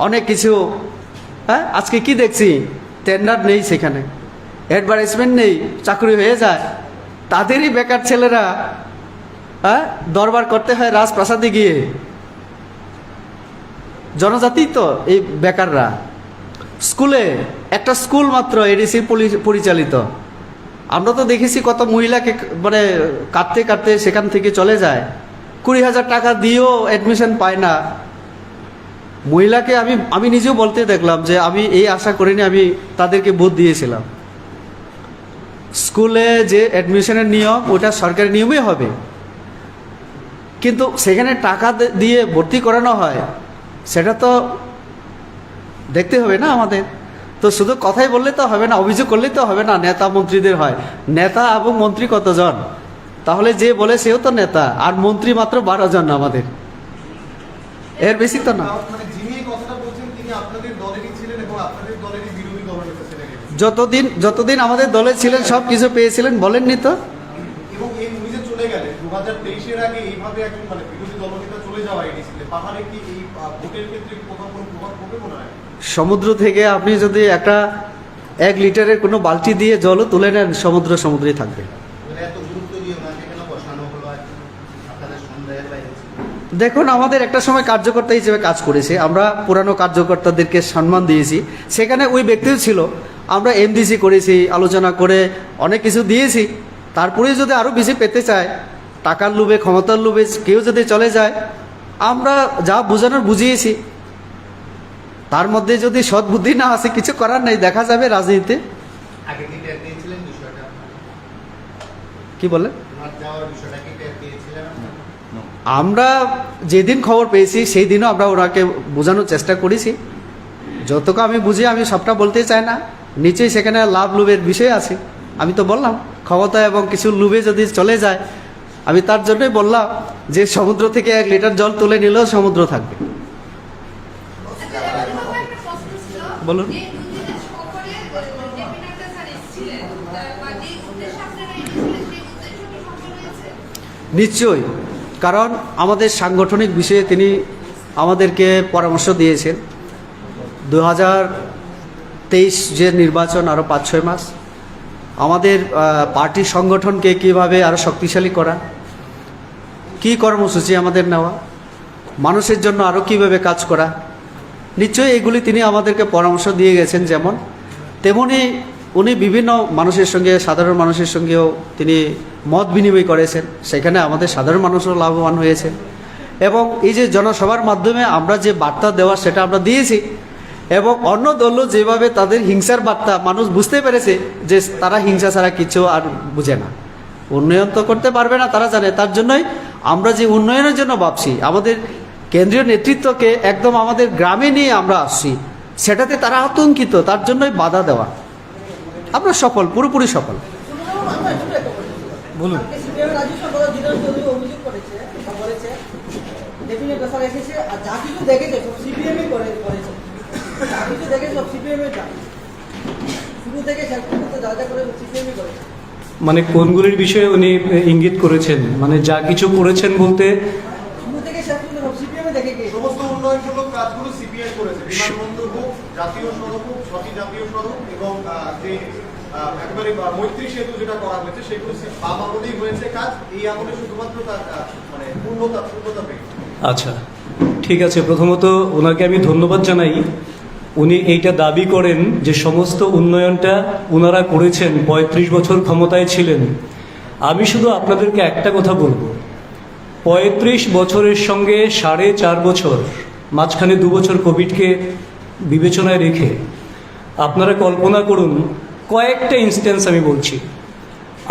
অনেক কিছু, হ্যাঁ আজকে কি দেখছি, টেন্ডার নেই, সেখানে অ্যাডভার্টাইজমেন্ট নেই, চাকরি হয়ে যায়। তাদেরই বেকার ছেলেরা হ্যাঁ দরবার করতে হয় রাজপ্রাসাদে গিয়ে। জনজাতি তো এই বেকাররা। স্কুলে একটা স্কুল মাত্র এডিসি পরিচালিত, আমরা তো দেখেছি কত মহিলাকে মানে কাটতে কাটতে সেখান থেকে চলে যায়, 20,000 টাকা দিয়েও অ্যাডমিশন পায় না। মহিলাকে আমি নিজেও বলতে দেখলাম যে আমি এই আশা করিনি, আমি তাদেরকে ভোট দিয়েছিলাম। স্কুলে যে অ্যাডমিশনের নিয়ম ওটা সরকারি নিয়মই হবে, কিন্তু সেখানে টাকা দিয়ে ভর্তি করানো হয়, সেটা তো দেখতে হবে না আমাদের। তো শুধু কথাই বললে তো হবে না, অভিযোগ করলেই তো হবে না, নেতা মন্ত্রীদের হয়। নেতা এবং মন্ত্রী কতজন? তাহলে যে বলে সেও তো নেতা, আর মন্ত্রী মাত্র 12 জন আমাদের, এর বেশি তো না। মানে যিনি এই কথাটা বলছেন তিনি আপনাদের দলেরই ছিলেন এবং আপনাদের দলেরই বিরোধী দলনেতা ছিলেন। যতদিন আমাদের দলে ছিলেন সব কিছু পেয়েছিলেন, বলেননি তো? এবং এই উনি যে চলে গেলেন 2023-এর আগে এইভাবে একজন মানে বিরোধী দলনেতা চলে যাওয়া এডিসিতে, পাহাড়ে কি এই ভোটের ক্ষেত্রে কোথাও কোনো প্রভাব পড়বে মনে হয়? সমুদ্র থেকে আপনি যদি একটা 1 লিটারের কোনো বালতি দিয়ে জলও তুলে নেন, সমুদ্রেই থাকবে। মানে এত গুরুত্ব দিয়ে ওনাকে কেন বসানো হলো আর কি? আপনাদের সন্দেহের বাইরে ছিল। দেখুন, আমাদের একটা সময় কার্যকর্তা হিসেবে কাজ করেছে, আমরা পুরানো কার্যকর্তাদেরকে সম্মান দিয়েছি, সেখানে ওই ব্যক্তিও ছিল। আমরা এমডিসি করেছি, আলোচনা করে অনেক কিছু দিয়েছি। তারপরে যদি আরও বেশি পেতে চায়, টাকার লোভে, ক্ষমতার লোভে কেউ যদি চলে যায়, আমরা যা বোঝানোর বুঝিয়েছি। তার মধ্যে যদি সদ্বুদ্ধি না আসে, কিছু করার নেই, দেখা যাবে রাজনীতিতে। আগে কি টের দিয়েছিলেন বিষয়টা? কি বলে? ওনার যাওয়ার বিষয়টা কি টের দিয়েছিলেন? আমরা যেদিন খবর পেয়েছি সেই দিনও আমরা ওনাকে বোঝানোর চেষ্টা করেছি। যতটুকু আমি বুঝি, আমি সবটা বলতে চাই না, নিচেই সেখানে লাভ লোভের বিষয় আছে। আমি তো বললাম ক্ষমতা এবং কিছু লোভে যদি চলে যায়, আমি তার জন্যই বললাম যে সমুদ্র থেকে 1 লিটার জল তুলে নিলেও সমুদ্র থাকবে। বলুন। নিশ্চয়ই, কারণ আমাদের সাংগঠনিক বিষয়ে তিনি আমাদেরকে পরামর্শ দিয়েছেন। 2023 যে নির্বাচন, আরও 5-6 মাস আমাদের পার্টির সংগঠনকে কীভাবে আরও শক্তিশালী করা, কী কর্মসূচি আমাদের নেওয়া, মানুষের জন্য আরও কীভাবে কাজ করা, নিশ্চয়ই এগুলি তিনি আমাদেরকে পরামর্শ দিয়ে গেছেন। যেমন তেমনি উনি বিভিন্ন মানুষের সঙ্গে, সাধারণ মানুষের সঙ্গেও তিনি মত বিনিময় করেছেন, সেখানে আমাদের সাধারণ মানুষও লাভবান হয়েছে। এবং এই যে জনসভার মাধ্যমে আমরা যে বার্তা দেওয়া, সেটা আমরা দিয়েছি। এবং অন্য দলও যেভাবে তাদের হিংসার বার্তা, মানুষ বুঝতে পেরেছে যে তারা হিংসা ছাড়া কিছু আর বুঝে না, উন্নয়ন তো করতে পারবে না, তারা জানে। তার জন্যই আমরা যে উন্নয়নের জন্য ভাবছি, আমাদের কেন্দ্রীয় নেতৃত্বকে একদম আমাদের গ্রামে নিয়ে আমরা আসছি, সেটাতে তারা আতঙ্কিত, তার জন্যই বাধা দেওয়া। আমরা সফল, পুরোপুরি সফল। বলুন। মানে কোনগুলির বিষয়ে উনি ইঙ্গিত করেছেন? মানে যা কিছু করেছেন বলতে সমস্ত উন্নয়নমূলক কাজগুলো সিপিআই করেছে, বিমানবন্দর হোক, জাতীয় সড়ক হোক, সঠিক জাতীয় সড়ক, এবং যে একেবারে মৈত্রী সেতু যেটা করা হয়েছে, সেগুলো বাম আমলেই হয়েছে কাজ, এই আমলে শুধুমাত্র তার মানে পূর্ণতা পেয়ে। আচ্ছা, ঠিক আছে। প্রথমত ওনাকে আমি ধন্যবাদ জানাই। উনি এইটা দাবি করেন যে সমস্ত উন্নয়নটা ওনারা করেছেন, 35 বছর ক্ষমতায় ছিলেন। আমি শুধু আপনাদেরকে একটা কথা বলবো, 35 বছরের সঙ্গে 4.5 বছর, মাঝখানে 2 বছর কোভিডকে বিবেচনায় রেখে আপনারা কল্পনা করুন, কয়েকটা ইনস্ট্যান্স আমি বলছি,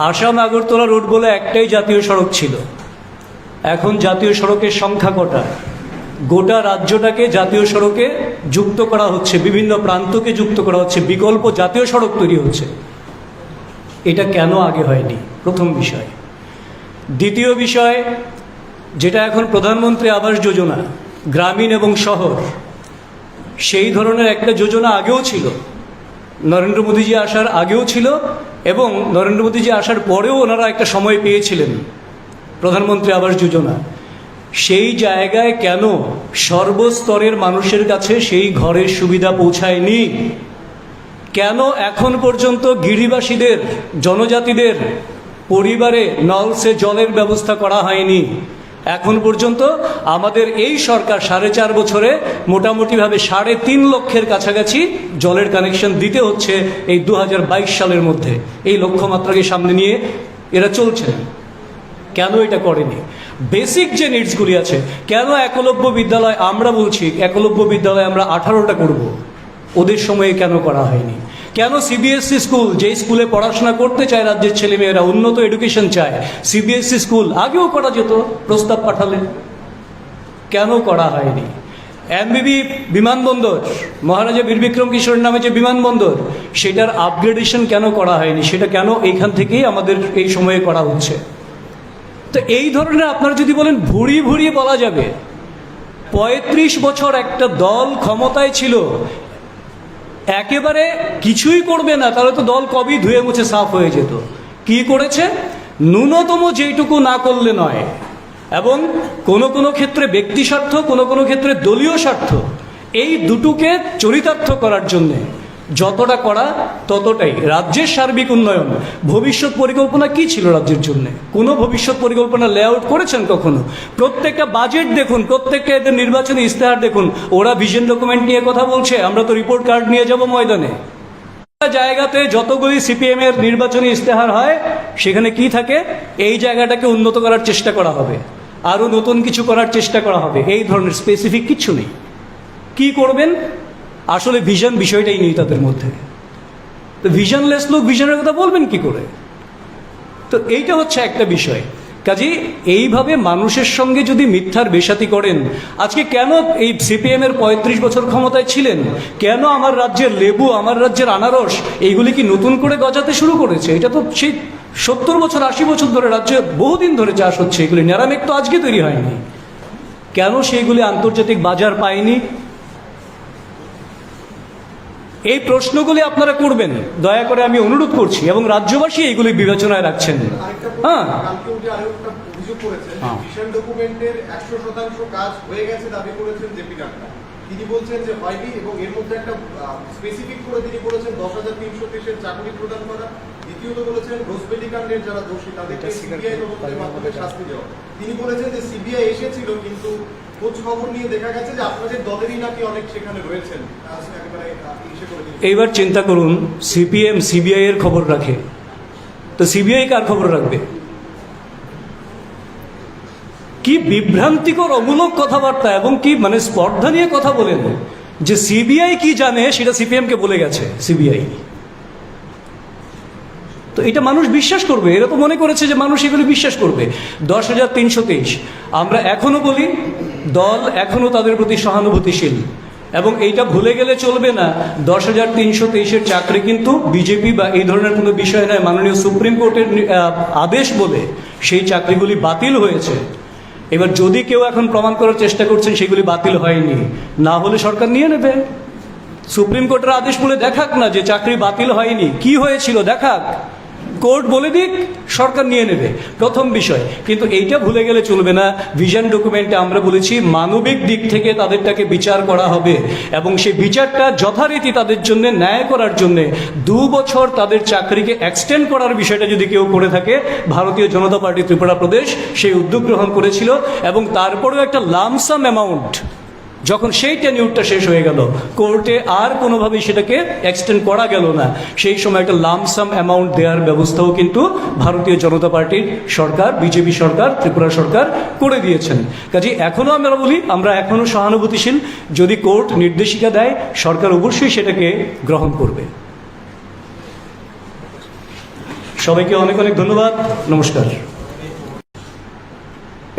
আসাম আগরতলা রোড বলে একটাই জাতীয় সড়ক ছিল, এখন জাতীয় সড়কের সংখ্যা কটা? গোটা রাজ্যটাকে জাতীয় সড়কে যুক্ত করা হচ্ছে, বিভিন্ন প্রান্তকে যুক্ত করা হচ্ছে, বিকল্প জাতীয় সড়ক তৈরি হচ্ছে। এটা কেন আগে হয়নি? প্রথম বিষয়। দ্বিতীয় বিষয়, যেটা এখন প্রধানমন্ত্রী আবাস যোজনা, গ্রামীণ এবং শহর, সেই ধরনের একটা যোজনা আগেও ছিল, নরেন্দ্র মোদীজি আসার আগেও ছিল এবং নরেন্দ্র মোদীজি আসার পরেও ওনারা একটা সময় পেয়েছিলেন প্রধানমন্ত্রী আবাস যোজনা। সেই জায়গায় কেন সর্বস্তরের মানুষের কাছে সেই ঘরের সুবিধা পৌঁছায়নি? কেন এখন পর্যন্ত গিরিবাসীদের, জনজাতিদের পরিবারে নলসে জলের ব্যবস্থা করা হয়নি? এখন পর্যন্ত আমাদের এই সরকার 4.5 বছরে মোটামুটিভাবে 3.5 লক্ষের কাছাকাছি জলের কানেকশন দিতে হচ্ছে এই 2022 সালের মধ্যে। এই লক্ষ্যমাত্রাকে সামনে নিয়ে এরা চলছে। কেন এটা করেনি? বেসিক যে নিডসগুলি আছে, কেন একলব্য বিদ্যালয়, আমরা বলছি একলব্য বিদ্যালয় আমরা 18টা করব, ওদের সময়ে কেন করা হয়নি? কেন সিবিএসসি স্কুল, যে স্কুলে পড়াশোনা করতে চায় রাজ্যের ছেলেমেয়েরা, উন্নত এডুকেশন চায়, সিবিএসসি স্কুল আগেও করা যেত প্রস্তাব পাঠালে, কেন করা হয়নি? এমবিবি বিমানবন্দর, মহারাজা বীর বিক্রম কিশোর নামে যে বিমানবন্দর, সেটার আপগ্রেডেশন কেন করা হয়নি? সেটা কেন এইখান থেকেই আমাদের এই সময়ে করা হচ্ছে? তো এই ধরনের আপনারা যদি বলেন ভুড়ি ভুড়ি বলা যাবে। 35 বছর একটা দল ক্ষমতায় ছিল, একেবারে কিছুই করবে না, তাহলে তো দল কবেই ধুয়ে মুছে সাফ হয়ে যেত। কি করেছে? ন্যূনতম যেইটুকু না করলে নয়, এবং কোনো কোনো ক্ষেত্রে ব্যক্তি স্বার্থ, কোনো কোনো ক্ষেত্রে দলীয় স্বার্থ, এই দুটোকে চরিতার্থ করার জন্যে যতটা করা ততটাই। রাজ্যের সার্বিক উন্নয়ন, ভবিষ্যৎ পরিকল্পনা কি ছিল রাজ্যের জন্য? কোনো ভবিষ্যৎ পরিকল্পনা লেআউট করেছেন কখনো? প্রত্যেকটা বাজেট দেখুন, প্রত্যেকটা এদের নির্বাচনী ইস্তেহার দেখুন, ওরা ভিশন ডকুমেন্ট নিয়ে কথা বলছে, আমরা তো রিপোর্ট কার্ড নিয়ে যাব ময়দানে। জায়গাতে যতগুলি সিপিএম এর নির্বাচনী ইস্তেহার হয়, সেখানে কি থাকে? এই জায়গাটাকে উন্নত করার চেষ্টা করা হবে, আরো নতুন কিছু করার চেষ্টা করা হবে, এই ধরনের স্পেসিফিক কিছু নেই। কি করবেন? আসলে ভিশন বিষয়টাই নেই তাদের মধ্যে। তো ভিশনলেস লোক ভিশনের কথা বলবেন কি করে? তো এইটা হচ্ছে একটা বিষয়। কাজেই এইভাবে মানুষের সঙ্গে যদি মিথ্যার বেশাতি করেন, আজকে কেন এই সিপিএম এর 35 বছর ক্ষমতায় ছিলেন, কেন আমার রাজ্যের লেবু, আমার রাজ্যের আনারস, এইগুলি কি নতুন করে গজাতে শুরু করেছে? এটা তো সেই 70 বছর 80 বছর ধরে রাজ্যে বহুদিন ধরে চাষ হচ্ছে। এগুলি ন্যাড়ামেক তো আজকে তৈরি হয়নি। কেন সেইগুলি আন্তর্জাতিক বাজার পায়নি? এই প্রশ্নগুলি আপনারা করবেন, দয়া করে আমি অনুরোধ করছি, এবং রাজ্যবাসী এইগুলি বিবেচনায় রাখছেন। হ্যাঁ, অভিযোগ করেছেন ভিশন ডকুমেন্টের 100% কাজ হয়ে গেছে দাবি করেছেন জেপি নাড্ডা। তিনি বলছেন যে হয়নি, এবং এর মধ্যে একটা স্পেসিফিক করে তিনি বলেছেন 10,330 চাকরি প্রদান করা। দ্বিতীয়ত বলেছেন রোজবেলি কাণ্ডের যারা দোষী তাদেরকে সিবিআই তদন্তের মাধ্যমে শাস্তি দেওয়া। তিনি বলেছেন যে সিবিআই এসেছিল, কিন্তু খোঁজ খবর নিয়ে দেখা গেছে যে আপনাদের দলেরই নাকি অনেক সেখানে রয়েছেন। এইবার চিন্তা করুন, সিপিএম সিবিআই এর খবর রাখে, তো সিবিআই কার খবর রাখবে? কি বিভ্রান্তিকর অমূলক কথাবার্তা, এবং কি মানে স্পর্ধা নিয়ে কথা বলেন যে সিবিআই কি জানে সেটা সিপিএম কে বলে গেছে সিবিআই। তো এটা মানুষ বিশ্বাস করবে? এরা তো মনে করেছে যে মানুষ এগুলো বিশ্বাস করবে। 10,323 আমরা এখনো বলি, দল এখনো তাদের প্রতি সহানুভূতিশীল, এবং এইটা ভুলে গেলে চলবে না। 10,323 চাকরি কিন্তু বিজেপি বা এই ধরনের কোনো বিষয় নয়, মাননীয় সুপ্রিম কোর্টের আদেশ বলে সেই চাকরিগুলি বাতিল হয়েছে। এবার যদি কেউ এখন প্রমাণ করার চেষ্টা করছেন সেগুলি বাতিল হয়নি, না হলে সরকার নিয়ে নেবে। সুপ্রিম কোর্টের আদেশ বলে দেখাক না যে চাকরি বাতিল হয়নি, কি হয়েছিল দেখাক, কোর্ট বলে দিক, সরকার নিয়ে নেবে। প্রথম বিষয়। কিন্তু এইটা ভুলে গেলে চলবে না, ভিশন ডকুমেন্টে আমরা বলেছি মানবিক দিক থেকে তাদেরটাকে বিচার করা হবে, এবং সেই বিচারটা যথারীতি তাদের জন্য ন্যায় করার জন্য 2 বছর তাদের চাকরিকে এক্সটেন্ড করার বিষয়টা যদি কেউ করে থাকে, ভারতীয় জনতা পার্টি ত্রিপুরা প্রদেশ সেই উদ্যোগ গ্রহণ করেছিল, এবং তারপরেও একটা লামসাম অ্যামাউন্ট, যখন সেই টেনিউরটা শেষ হয়ে গেল, কোর্টে আর কোনোভাবেই সেটাকে এক্সটেন্ড করা গেল না, সেই সময় একটা লামসাম অ্যামাউন্ট দেওয়ার ব্যবস্থাও কিন্তু ভারতীয় জনতা পার্টির সরকার, বিজেপি সরকার, ত্রিপুরা সরকার করে দিয়েছেন। কাজে এখনও আমরা বলি, আমরা এখনও সহানুভূতিশীল। যদি কোর্ট নির্দেশিকা দেয়, সরকার অবশ্যই সেটাকে গ্রহণ করবে। সবাইকে অনেক অনেক ধন্যবাদ, নমস্কার।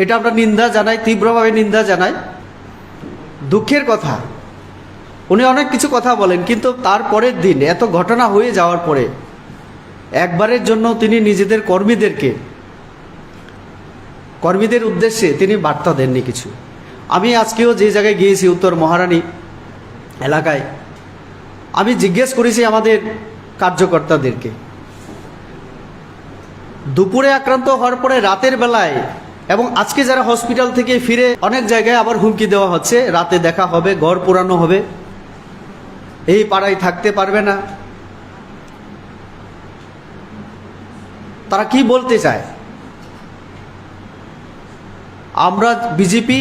এটা আমরা নিন্দা জানাই, তীব্রভাবে নিন্দা জানাই। দুঃখের কথা, উনি অনেক কিছু কথা বলেন, কিন্তু তার পরের দিন এত ঘটনা হয়ে যাওয়ার পরে একবারের জন্য তিনি নিজেদের কর্মীদের উদ্দেশ্যে তিনি বার্তা দেননি কিছু। আমি আজকেও যে জায়গায় গিয়েছি উত্তর মহারানী এলাকায়, আমি জিজ্ঞেস করেছি আমাদের কার্যকর্তাদেরকে, দুপুরে আক্রান্ত হওয়ার পরে রাতের বেলায় এবং আজকে যারা হসপিটাল থেকে ফিরে অনেক জায়গায় আবার হুমকি দেওয়া হচ্ছে, রাতে দেখা হবে, ঘর পোড়ানো হবে, এই পাড়ায় থাকতে পারবে না। তারা কি বলতে চায়? আমরা বিজেপি